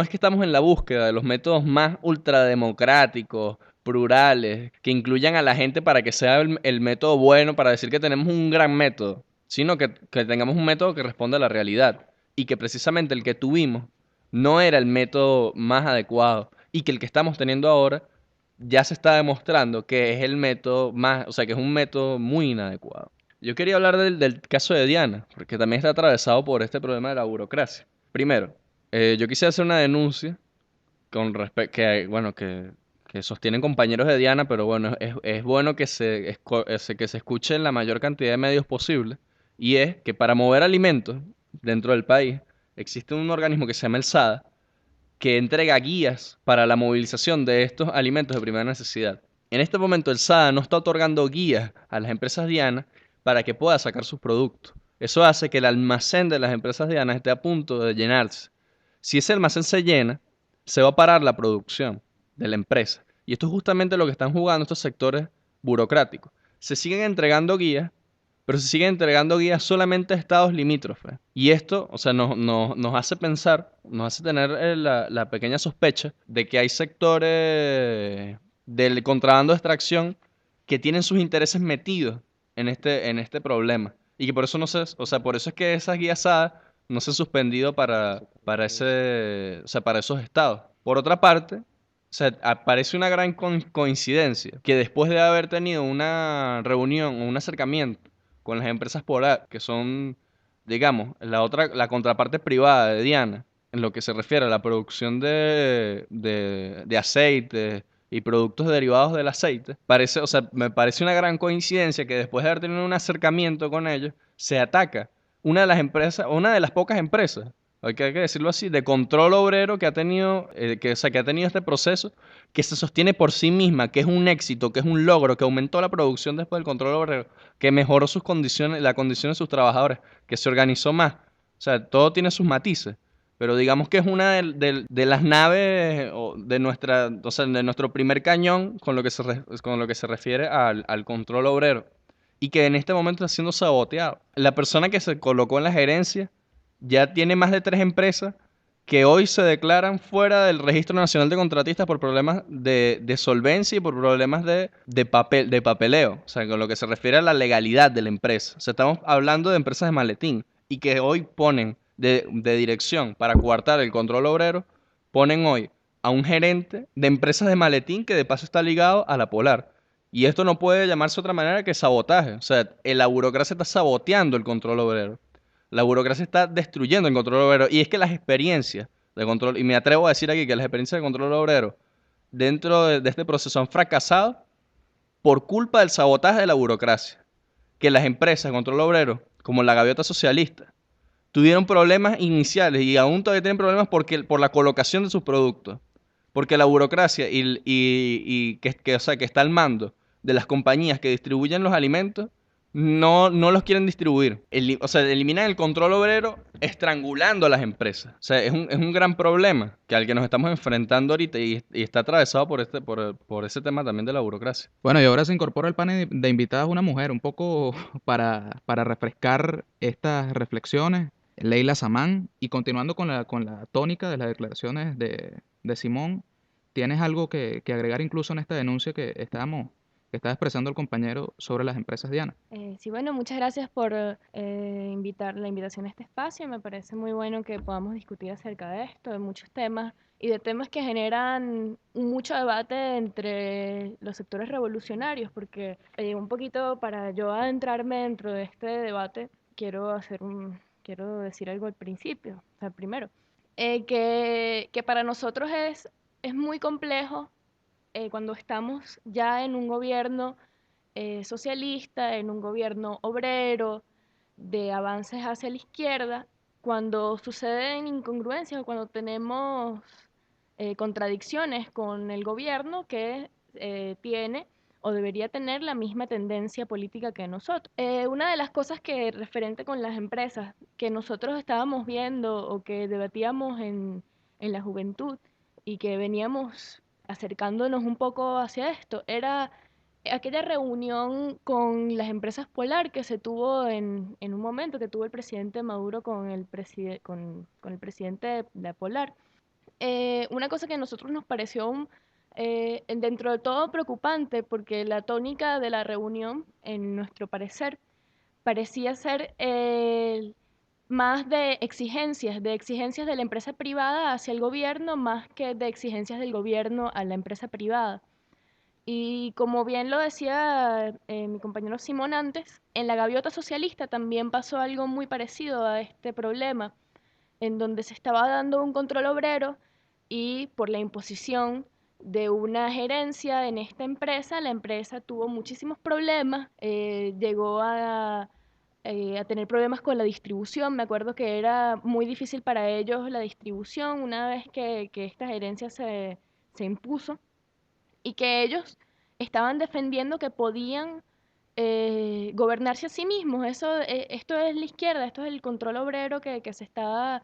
es que estamos en la búsqueda de los métodos más ultrademocráticos, plurales, que incluyan a la gente para que sea el método bueno, para decir que tenemos un gran método, sino que tengamos un método que responda a la realidad. Y que precisamente el que tuvimos no era el método más adecuado. Y que el que estamos teniendo ahora ya se está demostrando que es el método más, o sea, que es un método muy inadecuado. Yo quería hablar del caso de Diana, porque también está atravesado por este problema de la burocracia. Primero, yo quisiera hacer una denuncia con respecto que sostienen compañeros de Diana, pero bueno, es bueno que que se escuche en la mayor cantidad de medios posible, y es que para mover alimentos dentro del país existe un organismo que se llama el SADA, que entrega guías para la movilización de estos alimentos de primera necesidad. En este momento el SADA no está otorgando guías a las empresas Diana para que pueda sacar sus productos. Eso hace que el almacén de las empresas Diana esté a punto de llenarse. Si ese almacén se llena, se va a parar la producción de la empresa. Y esto es justamente lo que están jugando estos sectores burocráticos. Se siguen entregando guías, pero se siguen entregando guías solamente a estados limítrofes. Y esto, o sea, nos hace pensar, nos hace tener la pequeña sospecha de que hay sectores del contrabando de extracción que tienen sus intereses metidos en este problema. Y que por eso por eso es que esas guías SADA no se han suspendido para esos estados. Por otra parte, o sea, aparece una gran coincidencia que después de haber tenido una reunión o un acercamiento con las empresas Polar, que son digamos, la contraparte privada de Diana, en lo que se refiere a la producción de aceite y productos derivados del aceite, parece, o sea, me parece una gran coincidencia que después de haber tenido un acercamiento con ellos, se ataca una de las empresas, una de las pocas empresas, hay que decirlo así, de control obrero que ha tenido, o sea, que ha tenido este proceso, que se sostiene por sí misma, que es un éxito, que es un logro, que aumentó la producción después del control obrero, que mejoró sus condiciones, la condición de sus trabajadores, que se organizó más. O sea, todo tiene sus matices. Pero digamos que es una de las naves o sea, de nuestro primer cañón con lo que se refiere al control obrero. Y que en este momento está siendo saboteado. La persona que se colocó en la gerencia ya tiene más de 3 empresas que hoy se declaran fuera del Registro Nacional de Contratistas por problemas de solvencia y por problemas de papeleo, o sea, con lo que se refiere a la legalidad de la empresa. O sea, estamos hablando de empresas de maletín y que hoy ponen de dirección para coartar el control obrero, ponen hoy a un gerente de empresas de maletín que de paso está ligado a la Polar. Y esto no puede llamarse de otra manera que sabotaje. O sea, la burocracia está saboteando el control obrero. La burocracia está destruyendo el control obrero. Y es que las experiencias de control, y me atrevo a decir aquí que las experiencias de control obrero dentro de este proceso han fracasado por culpa del sabotaje de la burocracia. Que las empresas de control obrero, como la Gaviota Socialista, tuvieron problemas iniciales y aún todavía tienen problemas por la colocación de sus productos. Porque la burocracia o sea, que está al mando de las compañías que distribuyen los alimentos no los quieren distribuir. O sea, eliminan el control obrero estrangulando a las empresas. O sea, es un gran problema al que nos estamos enfrentando ahorita y está atravesado por ese tema también de la burocracia. Bueno, y ahora se incorpora al panel de invitadas una mujer, un poco para refrescar estas reflexiones, Leila Samán, y continuando con la tónica de las declaraciones de Simón, ¿tienes algo que agregar incluso en esta denuncia que estaba expresando el compañero sobre las empresas Diana? Sí, bueno, muchas gracias por la invitación a este espacio. Me parece muy bueno que podamos discutir acerca de esto, de muchos temas y de temas que generan mucho debate entre los sectores revolucionarios, porque un poquito para yo adentrarme dentro de este debate, quiero decir algo al principio, o sea, primero, que para nosotros es muy complejo cuando estamos ya en un gobierno socialista, en un gobierno obrero, de avances hacia la izquierda, cuando suceden incongruencias o cuando tenemos contradicciones con el gobierno que tiene o debería tener la misma tendencia política que nosotros. Una de las cosas que referente con las empresas que nosotros estábamos viendo o que debatíamos en la juventud y que veníamos acercándonos un poco hacia esto era aquella reunión con las empresas Polar que se tuvo en un momento que tuvo el presidente Maduro con el presidente de la Polar. Una cosa que a nosotros nos pareció dentro de todo preocupante, porque la tónica de la reunión, en nuestro parecer, parecía ser más de exigencias de la empresa privada hacia el gobierno, más que de exigencias del gobierno a la empresa privada. Y como bien lo decía mi compañero Simón antes, en la Gaviota Socialista también pasó algo muy parecido a este problema, en donde se estaba dando un control obrero y por la imposición de una gerencia en esta empresa, la empresa tuvo muchísimos problemas, llegó a tener problemas con la distribución. Me acuerdo que era muy difícil para ellos la distribución una vez que esta gerencia se impuso y que ellos estaban defendiendo que podían gobernarse a sí mismos. Esto es la izquierda, esto es el control obrero que se está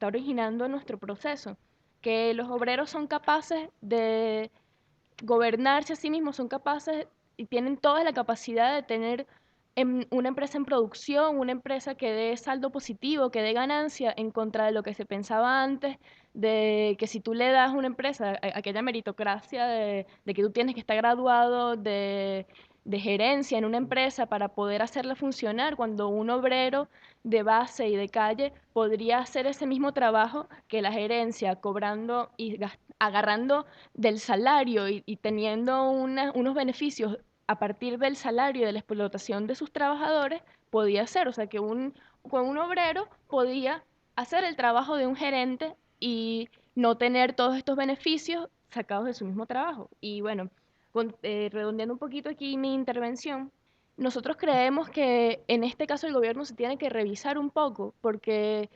originando en nuestro proceso, que los obreros son capaces de gobernarse a sí mismos, son capaces y tienen toda la capacidad de tener una empresa en producción, una empresa que dé saldo positivo, que dé ganancia, en contra de lo que se pensaba antes, de que si tú le das a una empresa aquella meritocracia de que tú tienes que estar graduado de gerencia en una empresa para poder hacerla funcionar, cuando un obrero de base y de calle podría hacer ese mismo trabajo que la gerencia, cobrando y agarrando del salario y teniendo unos beneficios a partir del salario y de la explotación de sus trabajadores, podía ser. O sea, que con un obrero podía hacer el trabajo de un gerente y no tener todos estos beneficios sacados de su mismo trabajo. Y bueno, redondeando un poquito aquí mi intervención, nosotros creemos que en este caso el gobierno se tiene que revisar un poco, porque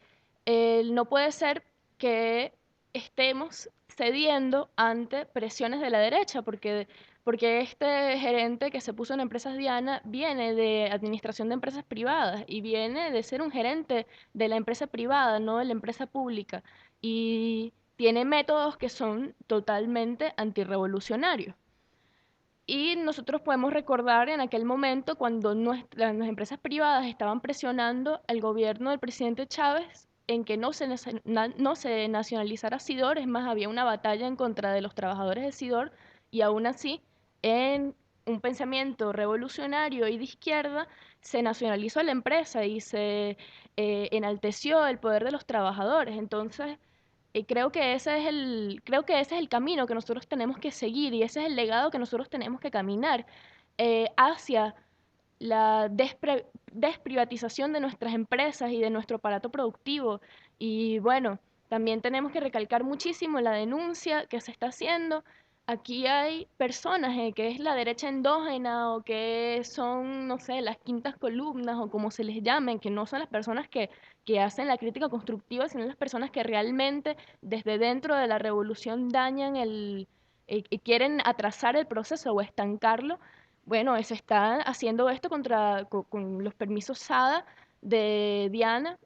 no puede ser que estemos cediendo ante presiones de la derecha, porque este gerente que se puso en Empresas Diana viene de administración de empresas privadas y viene de ser un gerente de la empresa privada, no de la empresa pública, y tiene métodos que son totalmente antirrevolucionarios. Y nosotros podemos recordar en aquel momento cuando las empresas privadas estaban presionando al gobierno del presidente Chávez en que no se nacionalizara Sidor, es más, había una batalla en contra de los trabajadores de Sidor y aún así, en un pensamiento revolucionario y de izquierda, se nacionalizó la empresa y se enalteció el poder de los trabajadores. Entonces, creo que ese es el camino que nosotros tenemos que seguir y ese es el legado que nosotros tenemos que caminar hacia la desprivatización de nuestras empresas y de nuestro aparato productivo. Y bueno, también tenemos que recalcar muchísimo la denuncia que se está haciendo. Aquí hay personas que es la derecha endógena o que son, no sé, las quintas columnas o como se les llamen, que no son las personas que hacen la crítica constructiva, sino las personas que realmente desde dentro de la revolución dañan y quieren atrasar el proceso o estancarlo. Bueno, se está haciendo esto con los permisos SADA de Diana,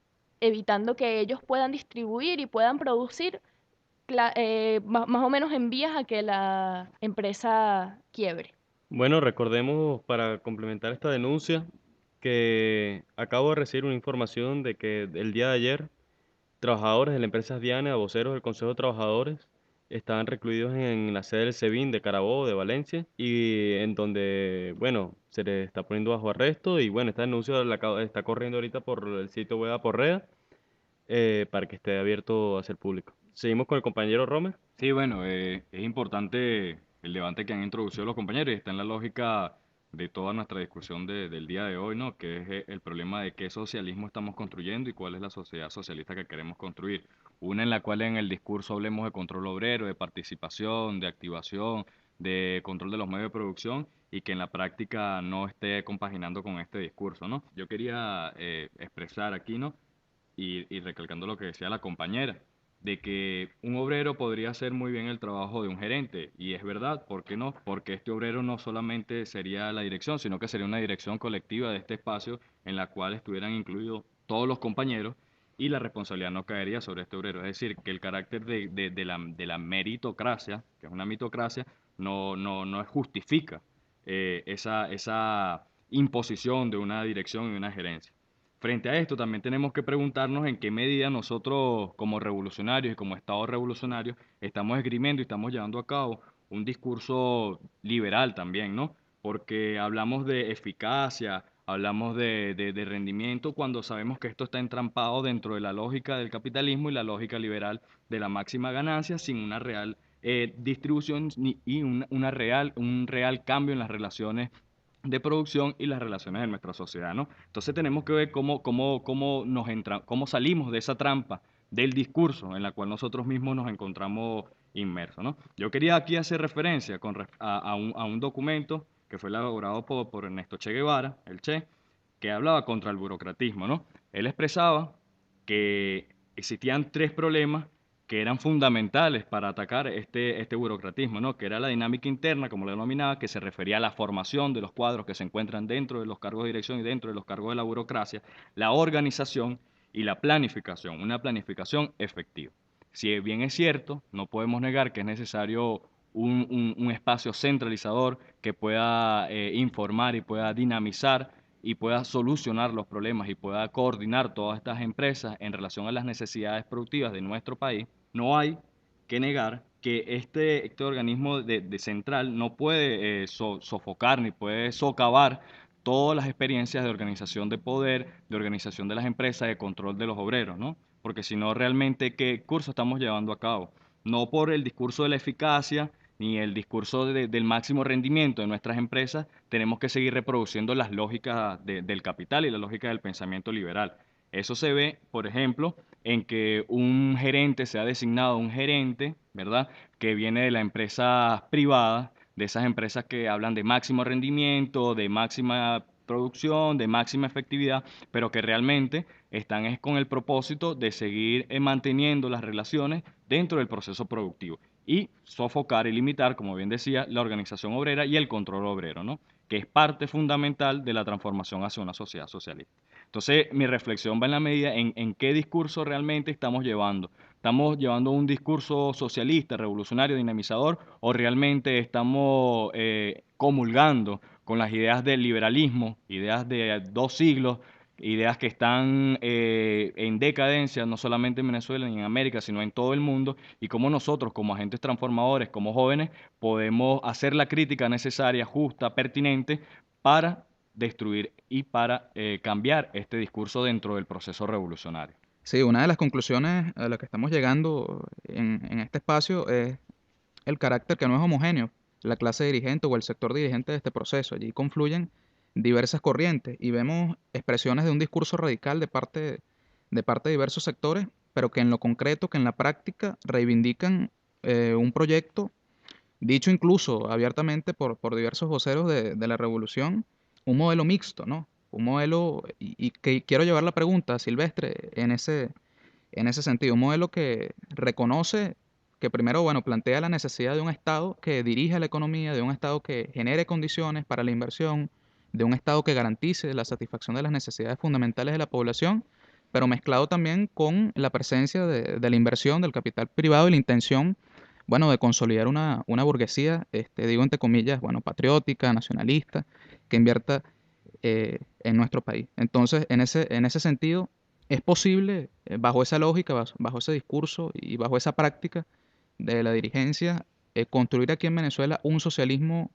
evitando que ellos puedan distribuir y puedan producir más o menos en vías a que la empresa quiebre. Bueno, recordemos para complementar esta denuncia que acabo de recibir una información de que el día de ayer trabajadores de la empresa Diana, voceros del Consejo de Trabajadores, estaban recluidos en la sede del SEBIN de Carabobo, de Valencia, y en donde, bueno, se les está poniendo bajo arresto y bueno, esta denuncia está corriendo ahorita por el sitio web Aporrea para que esté abierto a ser público. Seguimos con el compañero Romer. Sí, bueno, es importante el debate que han introducido los compañeros y está en la lógica de toda nuestra discusión del día de hoy, ¿no? Que es el problema de qué socialismo estamos construyendo y cuál es la sociedad socialista que queremos construir. Una en la cual en el discurso hablemos de control obrero, de participación, de activación, de control de los medios de producción y que en la práctica no esté compaginando con este discurso, ¿no? Yo quería expresar aquí, ¿no? Y recalcando lo que decía la compañera, de que un obrero podría hacer muy bien el trabajo de un gerente, y es verdad, ¿por qué no? Porque este obrero no solamente sería la dirección, sino que sería una dirección colectiva de este espacio en la cual estuvieran incluidos todos los compañeros y la responsabilidad no caería sobre este obrero. Es decir, que el carácter de la meritocracia, que es una mitocracia, no justifica esa imposición de una dirección y una gerencia. Frente a esto, también tenemos que preguntarnos en qué medida nosotros, como revolucionarios y como Estado revolucionario, estamos esgrimiendo y estamos llevando a cabo un discurso liberal también, ¿no? Porque hablamos de eficacia, hablamos de rendimiento, cuando sabemos que esto está entrampado dentro de la lógica del capitalismo y la lógica liberal de la máxima ganancia, sin una real distribución y un real cambio en las relaciones de producción y las relaciones de nuestra sociedad, ¿no? Entonces tenemos que ver cómo salimos de esa trampa del discurso en la cual nosotros mismos nos encontramos inmersos, ¿no? Yo quería aquí hacer referencia a un documento que fue elaborado por Ernesto Che Guevara, el Che, que hablaba contra el burocratismo, ¿no? Él expresaba que existían tres problemas que eran fundamentales para atacar este burocratismo, ¿no? Que era la dinámica interna, como lo denominaba, que se refería a la formación de los cuadros que se encuentran dentro de los cargos de dirección y dentro de los cargos de la burocracia, la organización y la planificación, una planificación efectiva. Si bien es cierto, no podemos negar que es necesario un espacio centralizador que pueda informar y pueda dinamizar y pueda solucionar los problemas y pueda coordinar todas estas empresas en relación a las necesidades productivas de nuestro país, no hay que negar que este organismo de central no puede sofocar ni puede socavar todas las experiencias de organización de poder, de organización de las empresas, de control de los obreros, ¿no? Porque si no, realmente, ¿qué curso estamos llevando a cabo? No por el discurso de la eficacia ni el discurso del máximo rendimiento de nuestras empresas, tenemos que seguir reproduciendo las lógicas del capital y la lógica del pensamiento liberal. Eso se ve, por ejemplo, en que un gerente sea designado un gerente, ¿verdad? Que viene de las empresas privadas, de esas empresas que hablan de máximo rendimiento, de máxima producción, de máxima efectividad, pero que realmente están es con el propósito de seguir manteniendo las relaciones dentro del proceso productivo y sofocar y limitar, como bien decía, la organización obrera y el control obrero, ¿no? Que es parte fundamental de la transformación hacia una sociedad socialista. Entonces, mi reflexión va en la medida en qué discurso realmente estamos llevando. ¿Estamos llevando un discurso socialista, revolucionario, dinamizador, o realmente estamos comulgando con las ideas del liberalismo, ideas de 2 siglos, ideas que están en decadencia, no solamente en Venezuela ni en América, sino en todo el mundo, y cómo nosotros, como agentes transformadores, como jóvenes, podemos hacer la crítica necesaria, justa, pertinente, para destruir y para cambiar este discurso dentro del proceso revolucionario. Sí, una de las conclusiones a las que estamos llegando en este espacio es el carácter que no es homogéneo, la clase dirigente o el sector dirigente de este proceso. Allí confluyen diversas corrientes y vemos expresiones de un discurso radical de parte de diversos sectores, pero que en lo concreto, que en la práctica reivindican un proyecto dicho incluso abiertamente por diversos voceros de la revolución, un modelo mixto, ¿no? Un modelo, y que quiero llevar la pregunta, Silvestre, en ese sentido, un modelo que reconoce que primero, bueno, plantea la necesidad de un Estado que dirija la economía, de un Estado que genere condiciones para la inversión, de un Estado que garantice la satisfacción de las necesidades fundamentales de la población, pero mezclado también con la presencia de la inversión del capital privado y la intención, bueno, de consolidar una burguesía, digo entre comillas, bueno, patriótica, nacionalista, que invierta en nuestro país. Entonces, en ese sentido, es posible, bajo esa lógica, bajo ese discurso y bajo esa práctica de la dirigencia, construir aquí en Venezuela un socialismo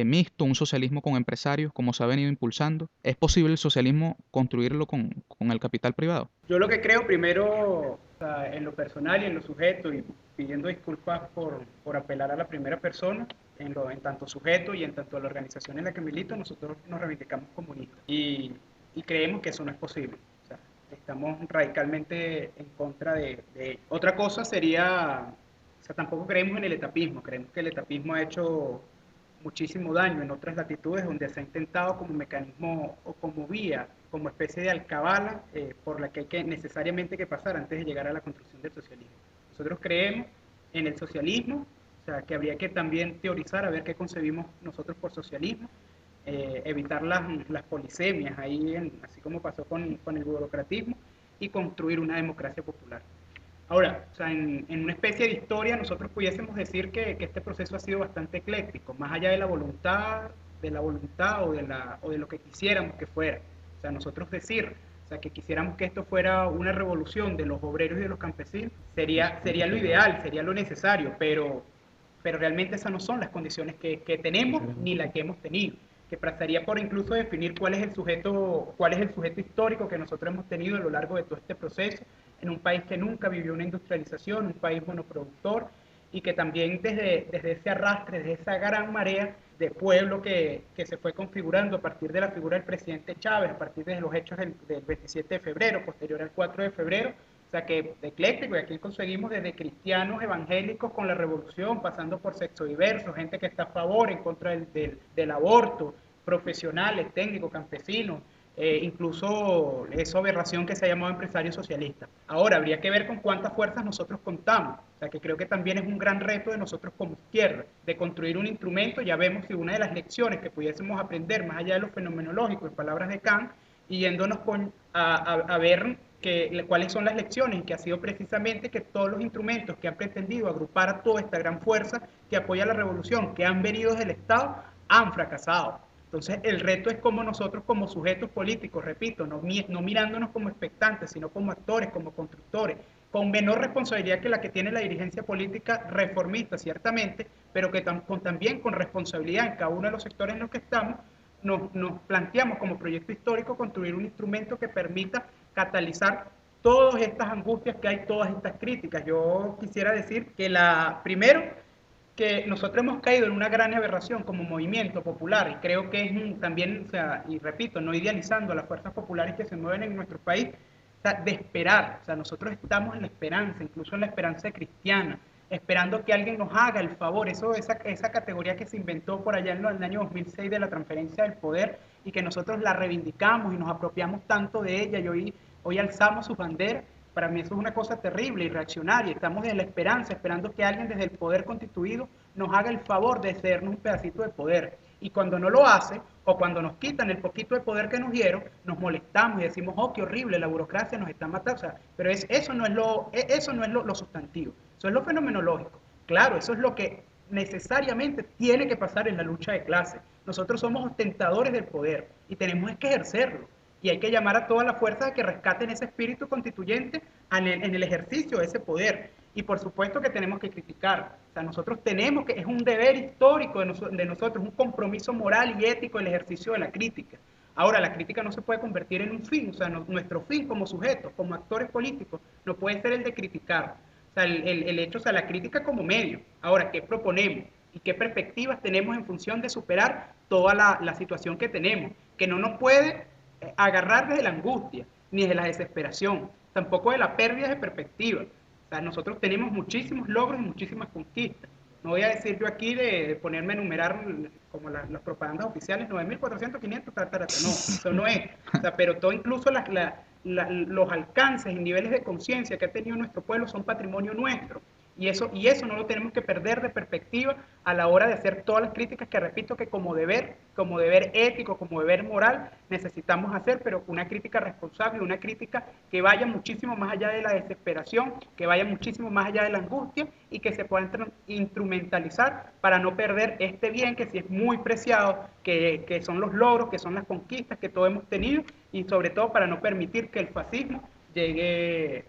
mixto, un socialismo con empresarios, como se ha venido impulsando. ¿Es posible el socialismo construirlo con el capital privado? Yo lo que creo primero, o sea, en lo personal y en lo sujeto, y pidiendo disculpas por apelar a la primera persona, en tanto sujeto y en tanto a la organización en la que milito, nosotros nos reivindicamos comunistas y creemos que eso no es posible. O sea, estamos radicalmente en contra de ello. Otra cosa sería, o sea, tampoco creemos en el etapismo, creemos que el etapismo ha hecho muchísimo daño en otras latitudes donde se ha intentado como mecanismo o como vía, como especie de alcabala por la que hay que necesariamente que pasar antes de llegar a la construcción del socialismo. Nosotros creemos en el socialismo, o sea, que habría que también teorizar a ver qué concebimos nosotros por socialismo, evitar las polisemias, así como pasó con el burocratismo, y construir una democracia popular. Ahora, o sea, en una especie de historia nosotros pudiésemos decir que este proceso ha sido bastante ecléctico, más allá de la voluntad o de lo que quisiéramos que fuera. O sea, nosotros decir, o sea, que quisiéramos que esto fuera una revolución de los obreros y de los campesinos, sería lo ideal, sería lo necesario, pero realmente esas no son las condiciones que tenemos ni las que hemos tenido, que pasaría por incluso definir cuál es el sujeto histórico que nosotros hemos tenido a lo largo de todo este proceso, en un país que nunca vivió una industrialización, un país monoproductor, y que también desde ese arrastre, desde esa gran marea de pueblo que se fue configurando a partir de la figura del presidente Chávez, a partir de los hechos del 27 de febrero, posterior al 4 de febrero, o sea que ecléctico, y aquí conseguimos desde cristianos evangélicos con la revolución, pasando por sexo diverso, gente que está a favor, en contra del aborto, profesionales, técnicos, campesinos, incluso esa aberración que se ha llamado empresario socialista. Ahora, habría que ver con cuántas fuerzas nosotros contamos, o sea que creo que también es un gran reto de nosotros como izquierda, de construir un instrumento. Ya vemos que una de las lecciones que pudiésemos aprender, más allá de lo fenomenológico, en palabras de Kant, y yéndonos a ver cuáles son las lecciones, y que ha sido precisamente que todos los instrumentos que han pretendido agrupar a toda esta gran fuerza que apoya la revolución, que han venido del Estado, han fracasado. Entonces, el reto es cómo nosotros como sujetos políticos, repito, no mirándonos como expectantes, sino como actores, como constructores, con menor responsabilidad que la que tiene la dirigencia política reformista, ciertamente, pero que también con responsabilidad en cada uno de los sectores en los que estamos, nos planteamos como proyecto histórico construir un instrumento que permita catalizar todas estas angustias que hay, todas estas críticas. Yo quisiera decir que primero, que nosotros hemos caído en una gran aberración como movimiento popular, y creo que es también, o sea, y repito, no idealizando a las fuerzas populares que se mueven en nuestro país, o sea, de esperar. O sea, nosotros estamos en la esperanza, incluso en la esperanza cristiana, esperando que alguien nos haga el favor. Esa categoría que se inventó por allá en el año 2006 de la transferencia del poder y que nosotros la reivindicamos y nos apropiamos tanto de ella y hoy alzamos sus banderas. Para mí eso es una cosa terrible y reaccionaria. Estamos en la esperanza, esperando que alguien desde el poder constituido nos haga el favor de cedernos un pedacito de poder. Y cuando no lo hace, o cuando nos quitan el poquito de poder que nos dieron, nos molestamos y decimos, oh, qué horrible, la burocracia nos está matando. O sea, pero eso no es lo sustantivo, eso es lo fenomenológico. Claro, eso es lo que necesariamente tiene que pasar en la lucha de clases. Nosotros somos ostentadores del poder y tenemos que ejercerlo. Y hay que llamar a toda la fuerza de que rescaten ese espíritu constituyente en el ejercicio de ese poder. Y por supuesto que tenemos que criticar. O sea, nosotros tenemos que, es un deber histórico de nosotros, un compromiso moral y ético el ejercicio de la crítica. Ahora, la crítica no se puede convertir en un fin. O sea, nuestro fin como sujetos, como actores políticos, no puede ser el de criticar. O sea, el hecho, o sea, la crítica como medio. Ahora, ¿qué proponemos? ¿Y qué perspectivas tenemos en función de superar toda la situación que tenemos? Que no nos puede agarrar desde la angustia, ni de la desesperación, tampoco de la pérdida de perspectiva. O sea, nosotros tenemos muchísimos logros y muchísimas conquistas. No voy a decir yo aquí de ponerme a enumerar como las propagandas oficiales, 9.400, 500, no, eso no es. O sea, pero todo, incluso los alcances y niveles de conciencia que ha tenido nuestro pueblo son patrimonio nuestro. Y eso no lo tenemos que perder de perspectiva a la hora de hacer todas las críticas que repito que como deber ético, como deber moral, necesitamos hacer, pero una crítica responsable, una crítica que vaya muchísimo más allá de la desesperación, que vaya muchísimo más allá de la angustia y que se pueda instrumentalizar para no perder este bien que sí es muy preciado, que son los logros, que son las conquistas que todos hemos tenido y sobre todo para no permitir que el fascismo llegue,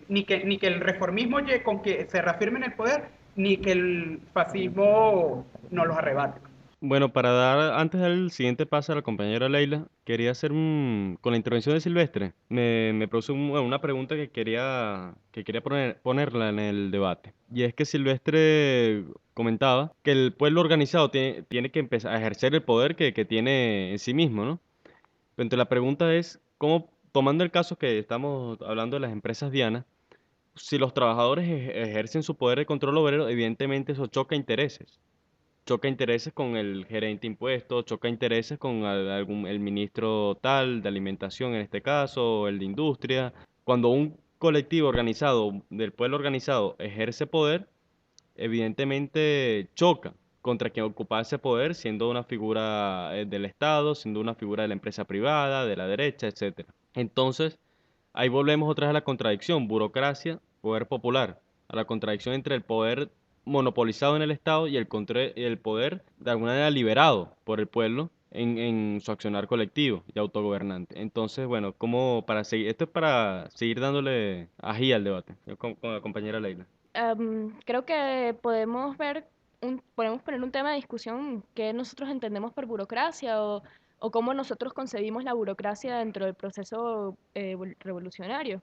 ni que el reformismo llegue con que se reafirme en el poder, ni que el fascismo nos los arrebate. Bueno, antes del siguiente paso a la compañera Leila, quería hacer con la intervención de Silvestre, me produce una pregunta que quería ponerla en el debate. Y es que Silvestre comentaba que el pueblo organizado tiene que empezar a ejercer el poder que tiene en sí mismo, ¿no? Pero entonces la pregunta es, ¿cómo, tomando el caso que estamos hablando de las empresas dianas, si los trabajadores ejercen su poder de control obrero, evidentemente eso choca intereses con el gerente impuesto, choca intereses con el ministro tal de alimentación en este caso, o el de industria. Cuando un colectivo organizado, del pueblo organizado, ejerce poder, evidentemente choca contra quien ocupa ese poder, siendo una figura del Estado, siendo una figura de la empresa privada, de la derecha, etcétera. Entonces, ahí volvemos otra vez a la contradicción, burocracia, poder popular, a la contradicción entre el poder monopolizado en el Estado y el poder de alguna manera liberado por el pueblo en su accionar colectivo y autogobernante. Entonces, bueno, esto es para seguir dándole ají al debate, yo con la compañera Leila. Creo que podemos poner un tema de discusión que nosotros entendemos por burocracia o cómo nosotros concebimos la burocracia dentro del proceso revolucionario.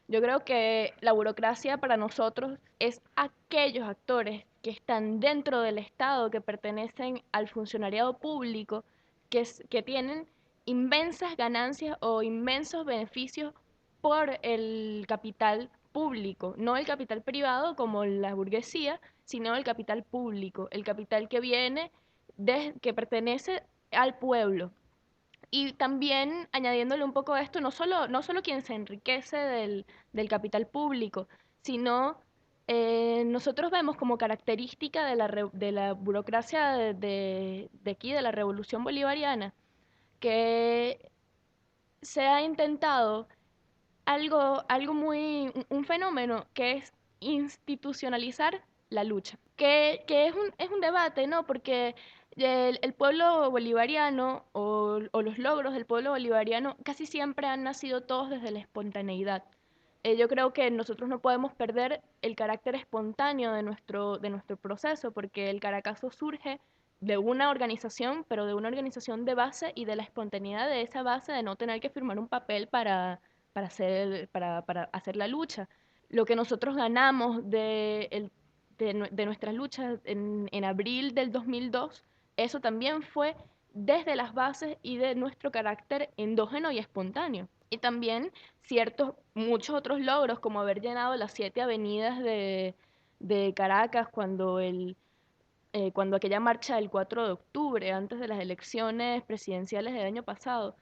Yo creo que la burocracia para nosotros es aquellos actores que están dentro del Estado, que pertenecen al funcionariado público, que tienen inmensas ganancias o inmensos beneficios por el capital público, no el capital privado como la burguesía, sino el capital público, el capital que que pertenece al pueblo. Y también añadiéndole un poco a esto, no solo quien se enriquece del capital público, sino nosotros vemos como característica de la burocracia de aquí, de la Revolución Bolivariana, que se ha intentado un fenómeno que es institucionalizar la lucha, que es un debate, ¿no? Porque el pueblo bolivariano o los logros del pueblo bolivariano casi siempre han nacido todos desde la espontaneidad. Yo creo que nosotros no podemos perder el carácter espontáneo de nuestro proceso, porque el Caracazo surge de una organización, pero de una organización de base y de la espontaneidad de esa base de no tener que firmar un papel para hacer la lucha. Lo que nosotros ganamos de nuestras luchas en abril del 2002, eso también fue desde las bases y de nuestro carácter endógeno y espontáneo. Y también muchos otros logros, como haber llenado las 7 avenidas de Caracas cuando aquella marcha del 4 de octubre, antes de las elecciones presidenciales del año pasado.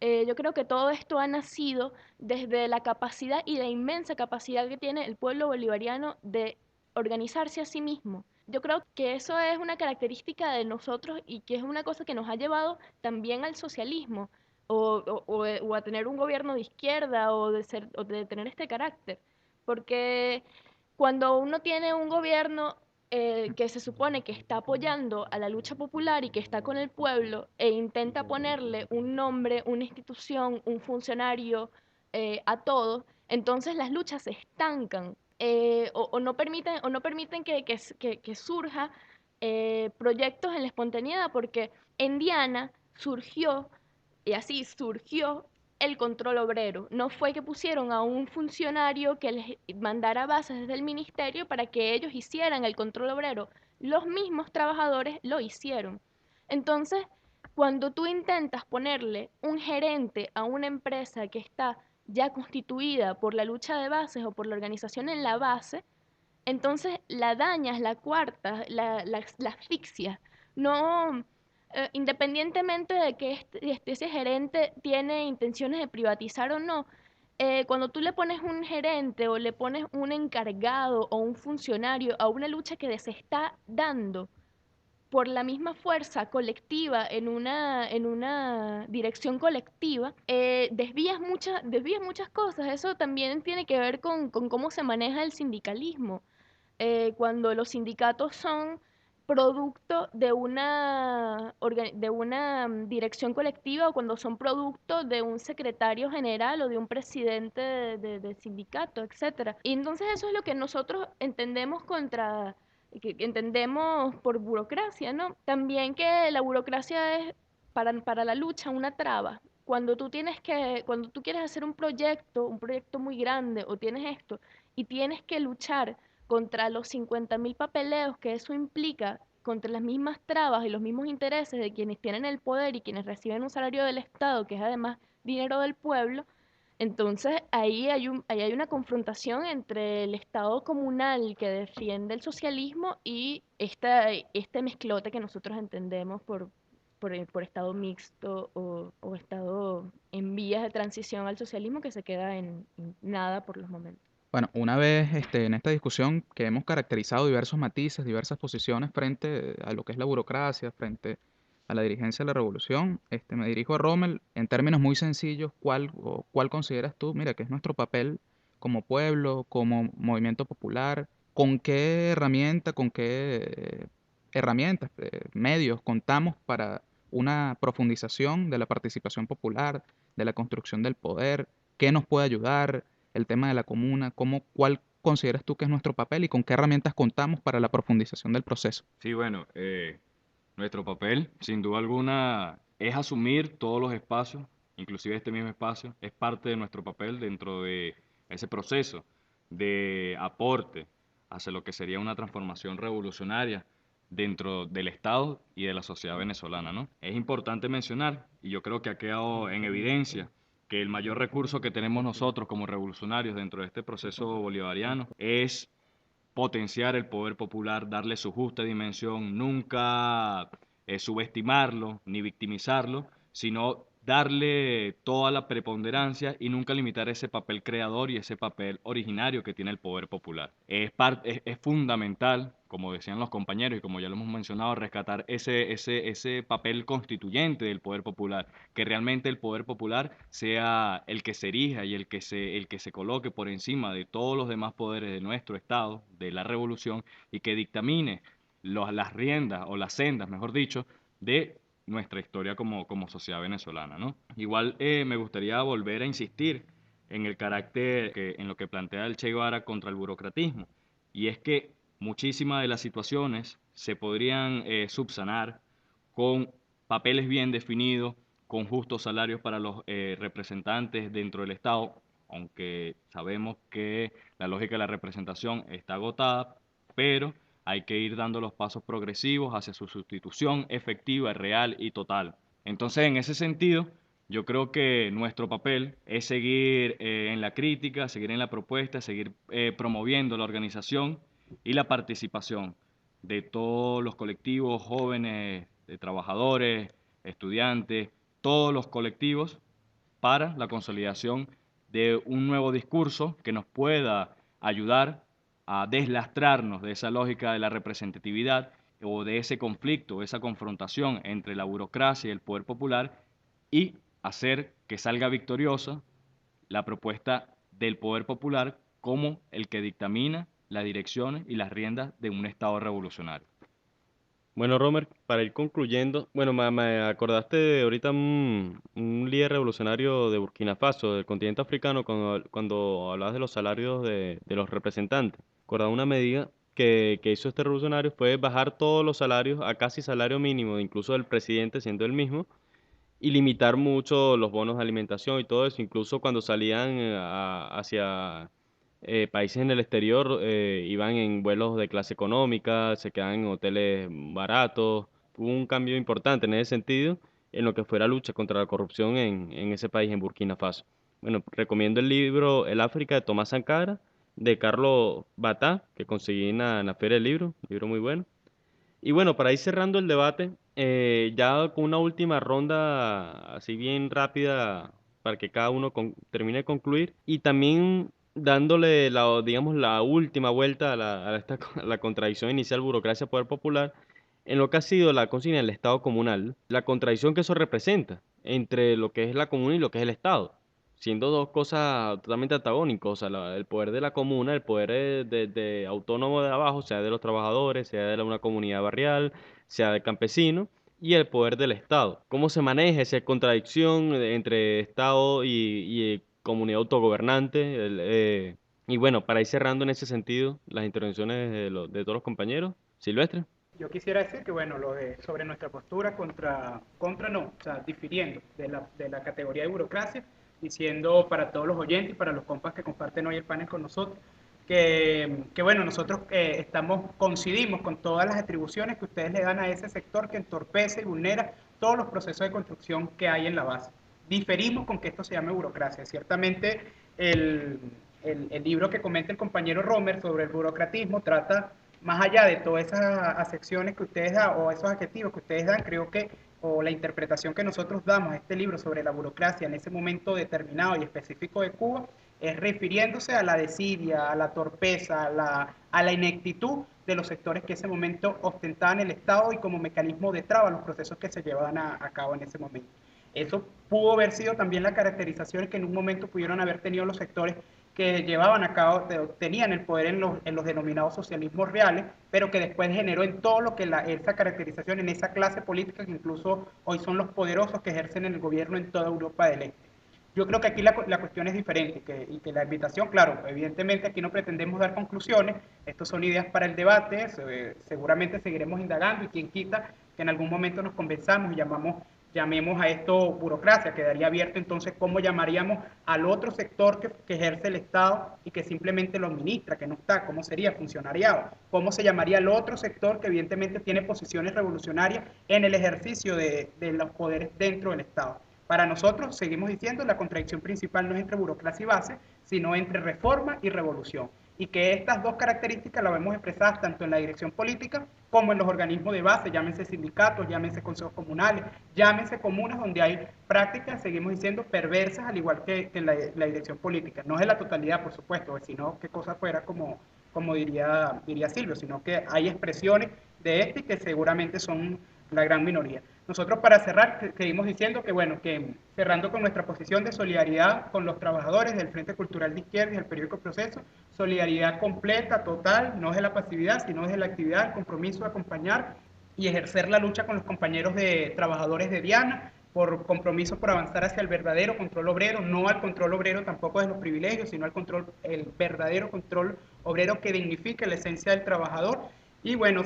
Yo creo que todo esto ha nacido desde la capacidad y la inmensa capacidad que tiene el pueblo bolivariano de organizarse a sí mismo. Yo creo que eso es una característica de nosotros y que es una cosa que nos ha llevado también al socialismo o a tener un gobierno de izquierda o de tener este carácter. Porque cuando uno tiene un gobierno que se supone que está apoyando a la lucha popular y que está con el pueblo e intenta ponerle un nombre, una institución, un funcionario a todo, entonces las luchas se estancan o no permiten que surja proyectos en la espontaneidad, porque en Diana surgió, y así surgió el control obrero. No fue que pusieron a un funcionario que les mandara bases desde el ministerio para que ellos hicieran el control obrero. Los mismos trabajadores lo hicieron. Entonces, cuando tú intentas ponerle un gerente a una empresa que está ya constituida por la lucha de bases o por la organización en la base, entonces la dañas, la cuartas, la asfixias. No, independientemente de que ese gerente tiene intenciones de privatizar o no, cuando tú le pones un gerente o le pones un encargado o un funcionario a una lucha que se está dando por la misma fuerza colectiva en una dirección colectiva, desvías muchas cosas. Eso también tiene que ver con cómo se maneja el sindicalismo. Cuando los sindicatos son producto de una dirección colectiva o cuando son producto de un secretario general o de un presidente de sindicato, etcétera. Y entonces eso es lo que nosotros que entendemos por burocracia, ¿no? También que la burocracia es para la lucha una traba. Cuando tú quieres hacer un proyecto muy grande o tienes esto y tienes que luchar contra los 50.000 papeleos que eso implica, contra las mismas trabas y los mismos intereses de quienes tienen el poder y quienes reciben un salario del Estado, que es además dinero del pueblo, entonces ahí hay una confrontación entre el Estado comunal que defiende el socialismo y este mezclote que nosotros entendemos por Estado mixto o Estado en vías de transición al socialismo que se queda en nada por los momentos. Bueno, una vez en esta discusión que hemos caracterizado diversos matices, diversas posiciones frente a lo que es la burocracia, frente a la dirigencia de la revolución, me dirijo a Rommel en términos muy sencillos, ¿cuál consideras tú, mira, que es nuestro papel como pueblo, como movimiento popular? ¿Con qué herramientas, medios contamos para una profundización de la participación popular, de la construcción del poder? ¿Qué nos puede ayudar? El tema de la comuna, ¿cuál consideras tú que es nuestro papel y con qué herramientas contamos para la profundización del proceso? Sí, bueno, nuestro papel, sin duda alguna, es asumir todos los espacios, inclusive este mismo espacio, es parte de nuestro papel dentro de ese proceso de aporte hacia lo que sería una transformación revolucionaria dentro del Estado y de la sociedad venezolana, ¿no? Es importante mencionar, y yo creo que ha quedado en evidencia, que el mayor recurso que tenemos nosotros como revolucionarios dentro de este proceso bolivariano es potenciar el poder popular, darle su justa dimensión, nunca subestimarlo ni victimizarlo, sino darle toda la preponderancia y nunca limitar ese papel creador y ese papel originario que tiene el poder popular. Es fundamental, como decían los compañeros y como ya lo hemos mencionado, rescatar ese papel constituyente del poder popular, que realmente el poder popular sea el que se erija y el que se coloque por encima de todos los demás poderes de nuestro Estado, de la revolución, y que dictamine las riendas o las sendas, mejor dicho, de nuestra historia como sociedad venezolana, ¿no? Igual me gustaría volver a insistir en el carácter, en lo que plantea el Che Guevara contra el burocratismo, y es que muchísimas de las situaciones se podrían subsanar con papeles bien definidos, con justos salarios para los representantes dentro del Estado, aunque sabemos que la lógica de la representación está agotada, pero hay que ir dando los pasos progresivos hacia su sustitución efectiva, real y total. Entonces, en ese sentido, Yo creo que nuestro papel es seguir en la crítica, seguir en la propuesta, seguir promoviendo la organización y la participación de todos los colectivos jóvenes, de trabajadores, estudiantes, todos los colectivos para la consolidación de un nuevo discurso que nos pueda ayudar a deslastrarnos de esa lógica de la representatividad o de ese conflicto, esa confrontación entre la burocracia y el poder popular y hacer que salga victoriosa la propuesta del poder popular como el que dictamina las direcciones y las riendas de un Estado revolucionario. Bueno, Romer, para ir concluyendo, bueno, me acordaste de ahorita un líder revolucionario de Burkina Faso, del continente africano, cuando hablabas de los salarios de los representantes. Acordaba una medida que hizo este revolucionario fue bajar todos los salarios a casi salario mínimo, incluso del presidente siendo el mismo, y limitar mucho los bonos de alimentación y todo eso, incluso cuando salían hacia países en el exterior, iban en vuelos de clase económica, se quedaban en hoteles baratos. Hubo un cambio importante en ese sentido en lo que fue la lucha contra la corrupción en ese país, en Burkina Faso. Bueno, recomiendo el libro El África de Tomás Sankara, de Carlos Batá, que conseguí en la Feria del Libro, un libro muy bueno. Y bueno, para ir cerrando el debate, ya con una última ronda así bien rápida para que cada uno termine de concluir y también dándole digamos, la última vuelta a la contradicción inicial burocracia-poder popular en lo que ha sido la consigna del Estado comunal, la contradicción que eso representa entre lo que es la comuna y lo que es el Estado, siendo dos cosas totalmente antagónicas, o sea, el poder de la comuna, el poder de autónomo de abajo, sea de los trabajadores, sea de una comunidad barrial, sea de campesinos, y el poder del Estado. ¿Cómo se maneja esa contradicción entre Estado y comunidad autogobernante? Y bueno, para ir cerrando en ese sentido, las intervenciones de todos los compañeros. Silvestre. Yo quisiera decir que, bueno, sobre nuestra postura o sea, difiriendo de la categoría de burocracia, diciendo para todos los oyentes y para los compas que comparten hoy el panel con nosotros, que bueno, nosotros coincidimos con todas las atribuciones que ustedes le dan a ese sector que entorpece y vulnera todos los procesos de construcción que hay en la base. Diferimos con que esto se llame burocracia. Ciertamente el libro que comenta el compañero Romer sobre el burocratismo trata, más allá de todas esas acepciones que ustedes dan o esos adjetivos que ustedes dan, creo que, o la interpretación que nosotros damos a este libro sobre la burocracia en ese momento determinado y específico de Cuba, es refiriéndose a la desidia, a la torpeza, a la ineptitud de los sectores que en ese momento ostentaban el Estado y como mecanismo de traba los procesos que se llevaban a cabo en ese momento. Eso pudo haber sido también la caracterización que en un momento pudieron haber tenido los sectores que llevaban a cabo, tenían el poder en los denominados socialismos reales, pero que después generó en todo lo que esa caracterización, en esa clase política que incluso hoy son los poderosos que ejercen el gobierno en toda Europa del Este. Yo creo que aquí la cuestión es diferente y que la invitación, claro, evidentemente aquí no pretendemos dar conclusiones, estos son ideas para el debate, seguramente seguiremos indagando y quien quita que en algún momento nos convenzamos y llamemos a esto burocracia, quedaría abierto entonces cómo llamaríamos al otro sector que ejerce el Estado y que simplemente lo administra, que no está, cómo sería funcionariado, cómo se llamaría al otro sector que evidentemente tiene posiciones revolucionarias en el ejercicio de los poderes dentro del Estado. Para nosotros, seguimos diciendo, la contradicción principal no es entre burocracia y base, sino entre reforma y revolución. Y que estas dos características las vemos expresadas tanto en la dirección política como en los organismos de base, llámense sindicatos, llámense consejos comunales, llámense comunas donde hay prácticas, seguimos diciendo, perversas, al igual que en la dirección política. No es en la totalidad, por supuesto, sino qué cosa fuera como diría Silvio, sino que hay expresiones de este que seguramente son la gran minoría. Nosotros para cerrar seguimos diciendo que bueno, que cerrando con nuestra posición de solidaridad con los trabajadores del Frente Cultural de Izquierda y del periódico Proceso, solidaridad completa, total, no es de la pasividad, sino es de la actividad, el compromiso de acompañar y ejercer la lucha con los compañeros de trabajadores de Diana, por compromiso por avanzar hacia el verdadero control obrero, no al control obrero tampoco de los privilegios, sino el verdadero control obrero que dignifique la esencia del trabajador. Y bueno,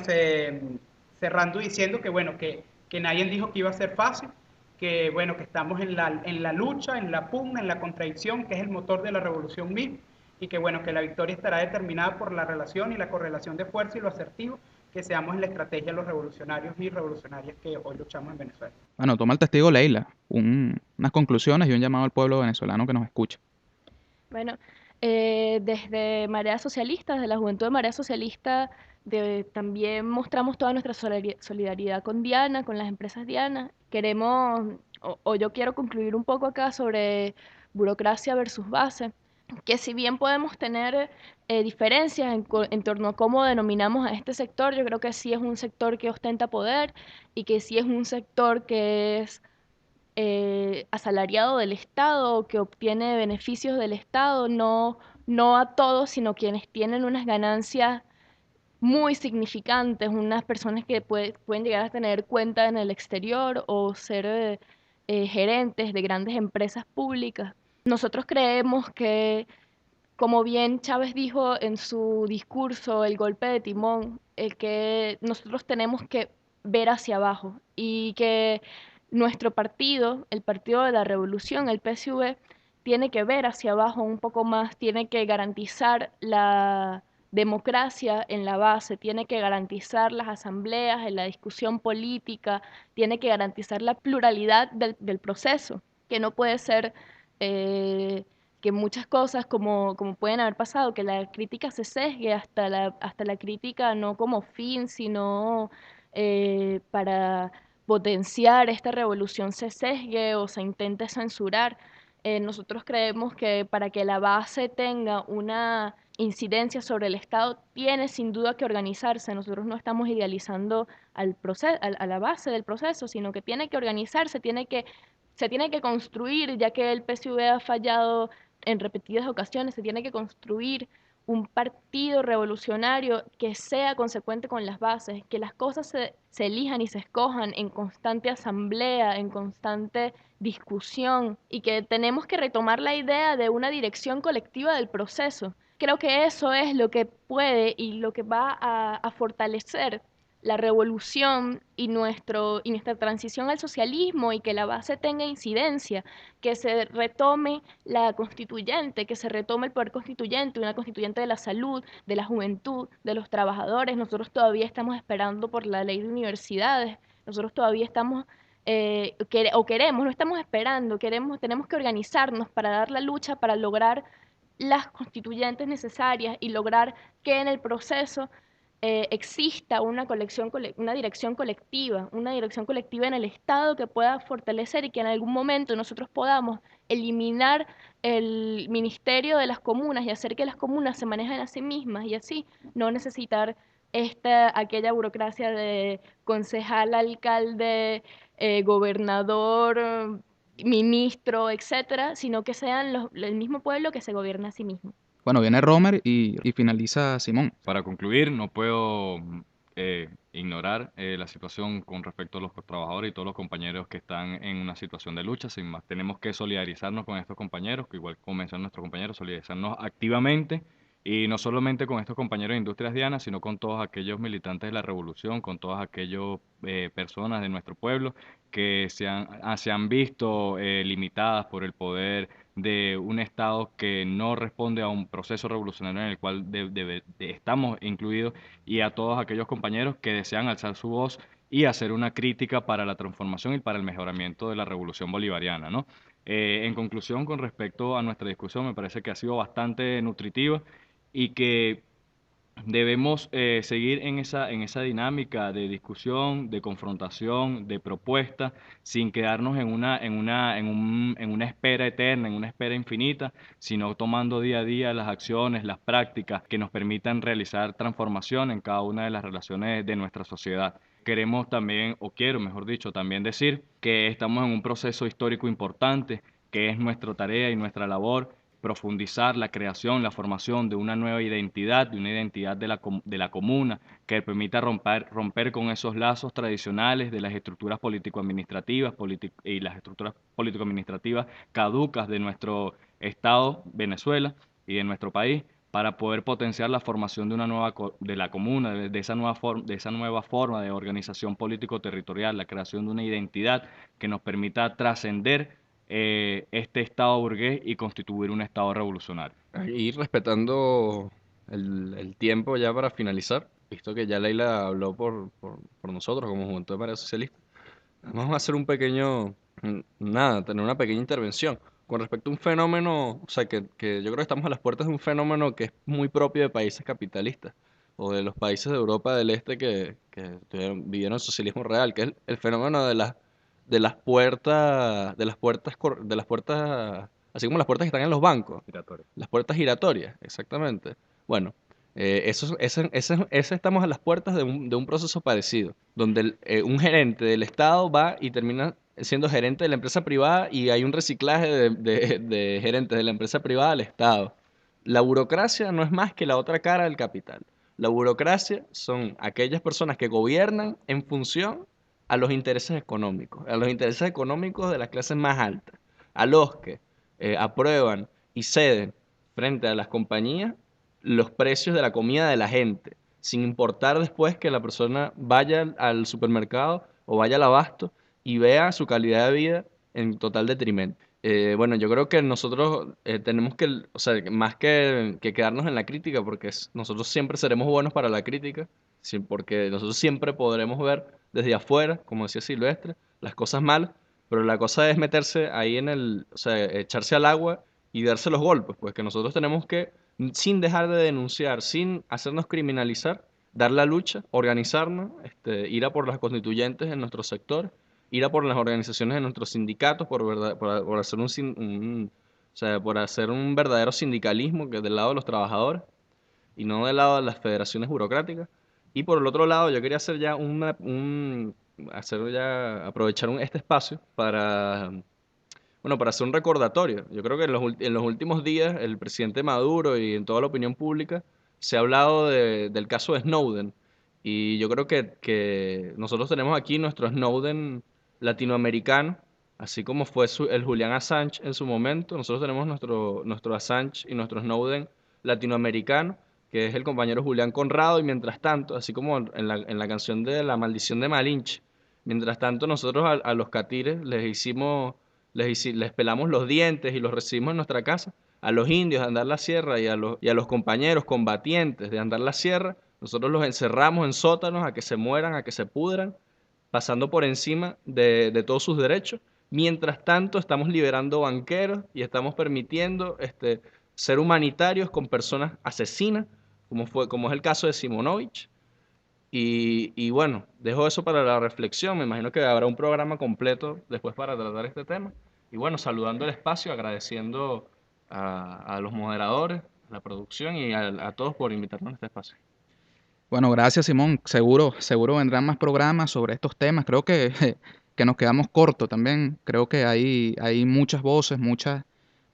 cerrando diciendo que bueno, que nadie dijo que iba a ser fácil, que bueno, que estamos en la lucha, en la pugna, en la contradicción, que es el motor de la revolución misma, y que bueno, que la victoria estará determinada por la relación y la correlación de fuerza y lo asertivo que seamos en la estrategia los revolucionarios y revolucionarias que hoy luchamos en Venezuela. Bueno, toma el testigo Leila, unas conclusiones y un llamado al pueblo venezolano que nos escucha. Bueno, desde Marea Socialista, desde la Juventud de Marea Socialista, también mostramos toda nuestra solidaridad con Diana, con las empresas Diana. Queremos, o yo quiero concluir un poco acá sobre burocracia versus base, que si bien podemos tener diferencias en torno a cómo denominamos a este sector, yo creo que sí es un sector que ostenta poder y que sí es un sector que es asalariado del Estado, que obtiene beneficios del Estado, no a todos, sino quienes tienen unas ganancias muy significantes, unas personas que pueden llegar a tener cuenta en el exterior o ser gerentes de grandes empresas públicas. Nosotros creemos que, como bien Chávez dijo en su discurso, el golpe de timón, el que nosotros tenemos que ver hacia abajo y que nuestro partido, el Partido de la Revolución, el PSV, tiene que ver hacia abajo un poco más, tiene que garantizar la democracia en la base, tiene que garantizar las asambleas en la discusión política, tiene que garantizar la pluralidad del proceso, que no puede ser que muchas cosas como pueden haber pasado, que la crítica se sesgue hasta la crítica no como fin, sino para potenciar esta revolución se sesgue o se intente censurar. Nosotros creemos que para que la base tenga una incidencia sobre el Estado, tiene sin duda que organizarse. Nosotros no estamos idealizando a la base del proceso, sino que tiene que organizarse, se tiene que construir, ya que el PSV ha fallado en repetidas ocasiones, se tiene que construir un partido revolucionario que sea consecuente con las bases, que las cosas se elijan y se escojan en constante asamblea, en constante discusión, y que tenemos que retomar la idea de una dirección colectiva del proceso. Creo que eso es lo que puede y lo que va a fortalecer la revolución y nuestra transición al socialismo, y que la base tenga incidencia, que se retome la constituyente, que se retome el poder constituyente, una constituyente de la salud, de la juventud, de los trabajadores. Nosotros todavía estamos esperando por la ley de universidades, nosotros todavía estamos, no estamos esperando, tenemos que organizarnos para dar la lucha, para lograr las constituyentes necesarias y lograr que en el proceso exista una dirección colectiva en el Estado que pueda fortalecer, y que en algún momento nosotros podamos eliminar el ministerio de las comunas y hacer que las comunas se manejen a sí mismas, y así no necesitar aquella burocracia de concejal, alcalde, gobernador, ministro, etcétera, sino que sean el mismo pueblo que se gobierna a sí mismo. Bueno, viene Romer y finaliza Simón. Para concluir, no puedo ignorar la situación con respecto a los trabajadores y todos los compañeros que están en una situación de lucha. Sin más, tenemos que solidarizarnos con estos compañeros, que igual como mencionan nuestros compañeros, solidarizarnos activamente, y no solamente con estos compañeros de Industrias Diana, sino con todos aquellos militantes de la revolución, con todas aquellas personas de nuestro pueblo que se han visto limitadas por el poder de un Estado que no responde a un proceso revolucionario en el cual estamos incluidos, y a todos aquellos compañeros que desean alzar su voz y hacer una crítica para la transformación y para el mejoramiento de la revolución bolivariana, ¿no? En conclusión, con respecto a nuestra discusión, me parece que ha sido bastante nutritiva y que debemos seguir en esa dinámica de discusión, de confrontación, de propuesta, sin quedarnos en una espera eterna, en una espera infinita, sino tomando día a día las acciones, las prácticas que nos permitan realizar transformación en cada una de las relaciones de nuestra sociedad. Queremos también, o quiero, mejor dicho, también decir que estamos en un proceso histórico importante, que es nuestra tarea y nuestra labor profundizar la creación, la formación de una nueva identidad, de una identidad de la comuna, que permita romper con esos lazos tradicionales de las estructuras político-administrativas y las estructuras político-administrativas caducas de nuestro Estado, Venezuela, y de nuestro país, para poder potenciar la formación de la comuna, de esa nueva forma de organización político-territorial, la creación de una identidad que nos permita trascender este Estado burgués y constituir un Estado revolucionario. Y respetando el tiempo ya para finalizar, visto que ya Leila habló por nosotros como Juventud de Marea Socialista, vamos a hacer un pequeño, tener una pequeña intervención con respecto a un fenómeno, o sea, que yo creo que estamos a las puertas de un fenómeno que es muy propio de países capitalistas o de los países de Europa del Este que vivieron el socialismo real, que es el fenómeno de las puertas, así como las puertas que están en los bancos, las puertas giratorias, exactamente. Bueno, estamos a las puertas de un proceso parecido, donde un gerente del Estado va y termina siendo gerente de la empresa privada y hay un reciclaje de gerentes de la empresa privada al Estado. La burocracia no es más que la otra cara del capital. La burocracia son aquellas personas que gobiernan en función a los intereses económicos de las clases más altas, a los que aprueban y ceden frente a las compañías los precios de la comida de la gente, sin importar después que la persona vaya al supermercado o vaya al abasto y vea su calidad de vida en total detrimento. Bueno, yo creo que nosotros tenemos que, o sea, más que quedarnos en la crítica, porque nosotros siempre seremos buenos para la crítica, porque nosotros siempre podremos ver desde afuera, como decía Silvestre, las cosas malas, pero la cosa es meterse ahí o sea, echarse al agua y darse los golpes, pues que nosotros tenemos que, sin dejar de denunciar, sin hacernos criminalizar, dar la lucha, organizarnos, ir a por las constituyentes en nuestro sector, ir a por las organizaciones de nuestros sindicatos, por hacer o sea, por hacer un verdadero sindicalismo que es del lado de los trabajadores y no del lado de las federaciones burocráticas. Y por el otro lado, yo quería hacer ya aprovechar este espacio para, bueno, para hacer un recordatorio. Yo creo que en los últimos días el presidente Maduro y en toda la opinión pública se ha hablado del caso de Snowden. Y yo creo que nosotros tenemos aquí nuestro Snowden latinoamericano, así como fue el Julian Assange en su momento. Nosotros tenemos nuestro Assange y nuestro Snowden latinoamericano, que es el compañero Julián Conrado, y mientras tanto, así como en la canción de La Maldición de Malinche, mientras tanto nosotros a los catires les pelamos los dientes y los recibimos en nuestra casa. A los indios de Andar la Sierra y a los compañeros combatientes de Andar la Sierra, nosotros los encerramos en sótanos a que se mueran, a que se pudran, pasando por encima de todos sus derechos. Mientras tanto, estamos liberando banqueros y estamos permitiendo ser humanitarios con personas asesinas, como es el caso de Simonovich. Y bueno, dejo eso para la reflexión. Me imagino que habrá un programa completo después para tratar este tema. Y bueno, saludando el espacio, agradeciendo a los moderadores, a la producción y a todos por invitarnos a este espacio. Bueno, gracias Simón. Seguro vendrán más programas sobre estos temas. Creo que nos quedamos cortos también. Creo que hay muchas voces, muchas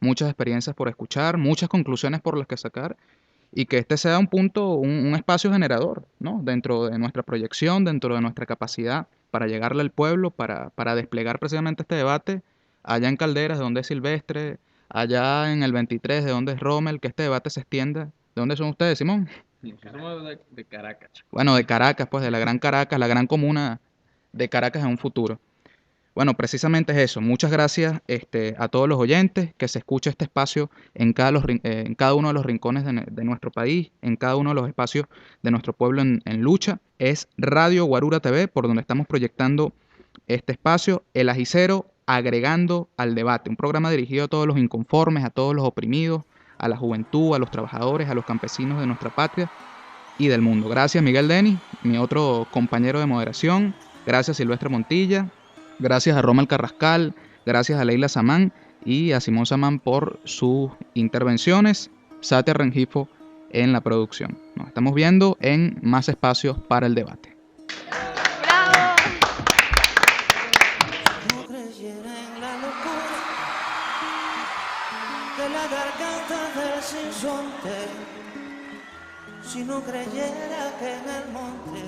experiencias por escuchar, muchas conclusiones por las que sacar, y que este sea un espacio generador, ¿no? Dentro de nuestra proyección, dentro de nuestra capacidad para llegarle al pueblo, para desplegar precisamente este debate allá en Calderas, de donde es Silvestre, allá en el 23, de donde es Rommel, que este debate se extienda. ¿De dónde son ustedes, Simón? Somos de Caracas. Bueno, de Caracas, pues de la gran Caracas, la gran comuna de Caracas en un futuro. Bueno, precisamente es eso. Muchas gracias a todos los oyentes, que se escuche este espacio en cada uno de los rincones de nuestro país, en cada uno de los espacios de nuestro pueblo en lucha. Es Radio Guarura TV, por donde estamos proyectando este espacio, El Ajicero, agregando al debate. Un programa dirigido a todos los inconformes, a todos los oprimidos, a la juventud, a los trabajadores, a los campesinos de nuestra patria y del mundo. Gracias Miguel Denis, mi otro compañero de moderación. Gracias Silvestre Montilla. Gracias a Rommel Carrascal, gracias a Leila Samán y a Simón Samán por sus intervenciones. Satia Rengifo en la producción. Nos estamos viendo en más espacios para el debate. ¡Bravo! No creyera en la locura de la garganta del sinsonte, si no creyera que en el monte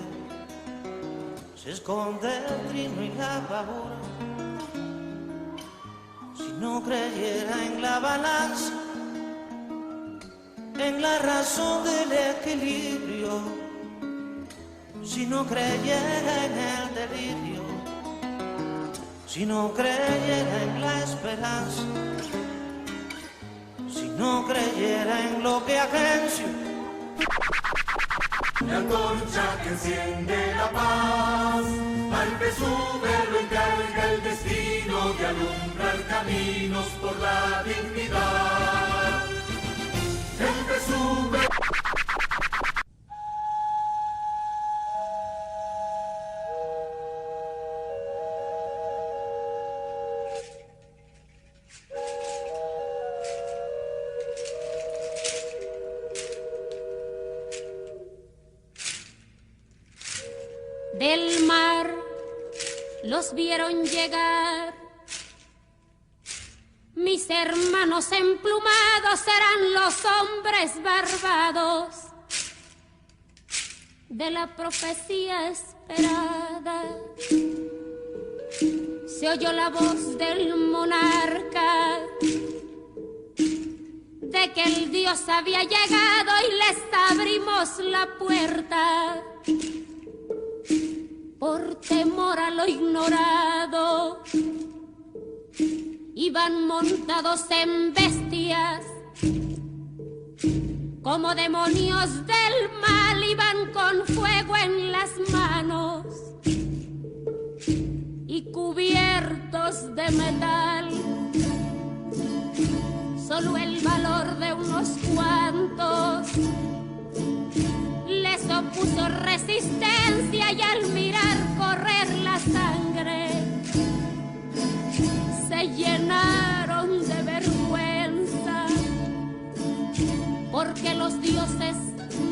se esconde el trino y la pavura, si no creyera en la balanza, en la razón del equilibrio, si no creyera en el delirio, si no creyera en la esperanza, si no creyera en lo que agencio, la antorcha que enciende la paz. Al Vesubio lo encarga el destino de alumbrar caminos por la dignidad. El Vesubio. Del mar los vieron llegar, mis hermanos emplumados serán los hombres barbados de la profecía esperada. Se oyó la voz del monarca de que el Dios había llegado y les abrimos la puerta. Por temor a lo ignorado, iban montados en bestias, como demonios del mal, iban con fuego en las manos y cubiertos de metal. Solo el valor de unos cuantos les opuso resistencia y al mirar correr la sangre se llenaron de vergüenza, porque los dioses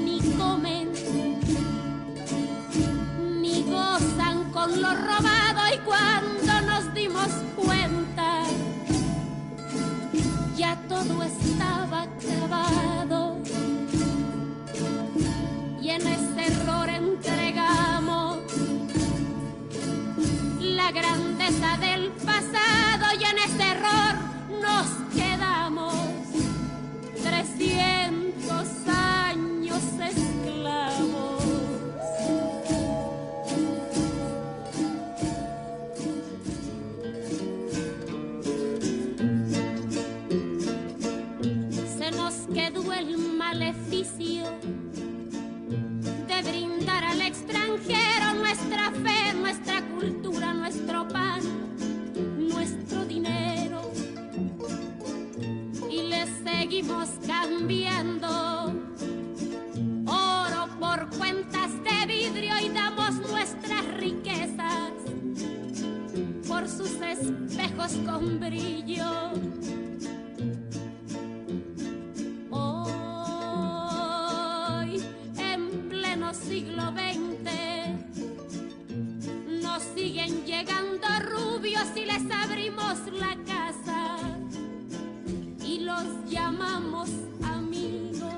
ni comen ni gozan con lo robado, y cuando nos dimos cuenta ya todo estaba acabado. Y en ese error entregamos la grandeza del pasado, y en ese error nos quedamos 300 años esclavos. Se nos quedó el maleficio de brindar al extranjero nuestra fe, nuestra cultura, nuestro pan, nuestro dinero, y le seguimos cambiando oro por cuentas de vidrio y damos nuestras riquezas por sus espejos con brillo. Siglo XX nos siguen llegando rubios y les abrimos la casa y los llamamos amigos.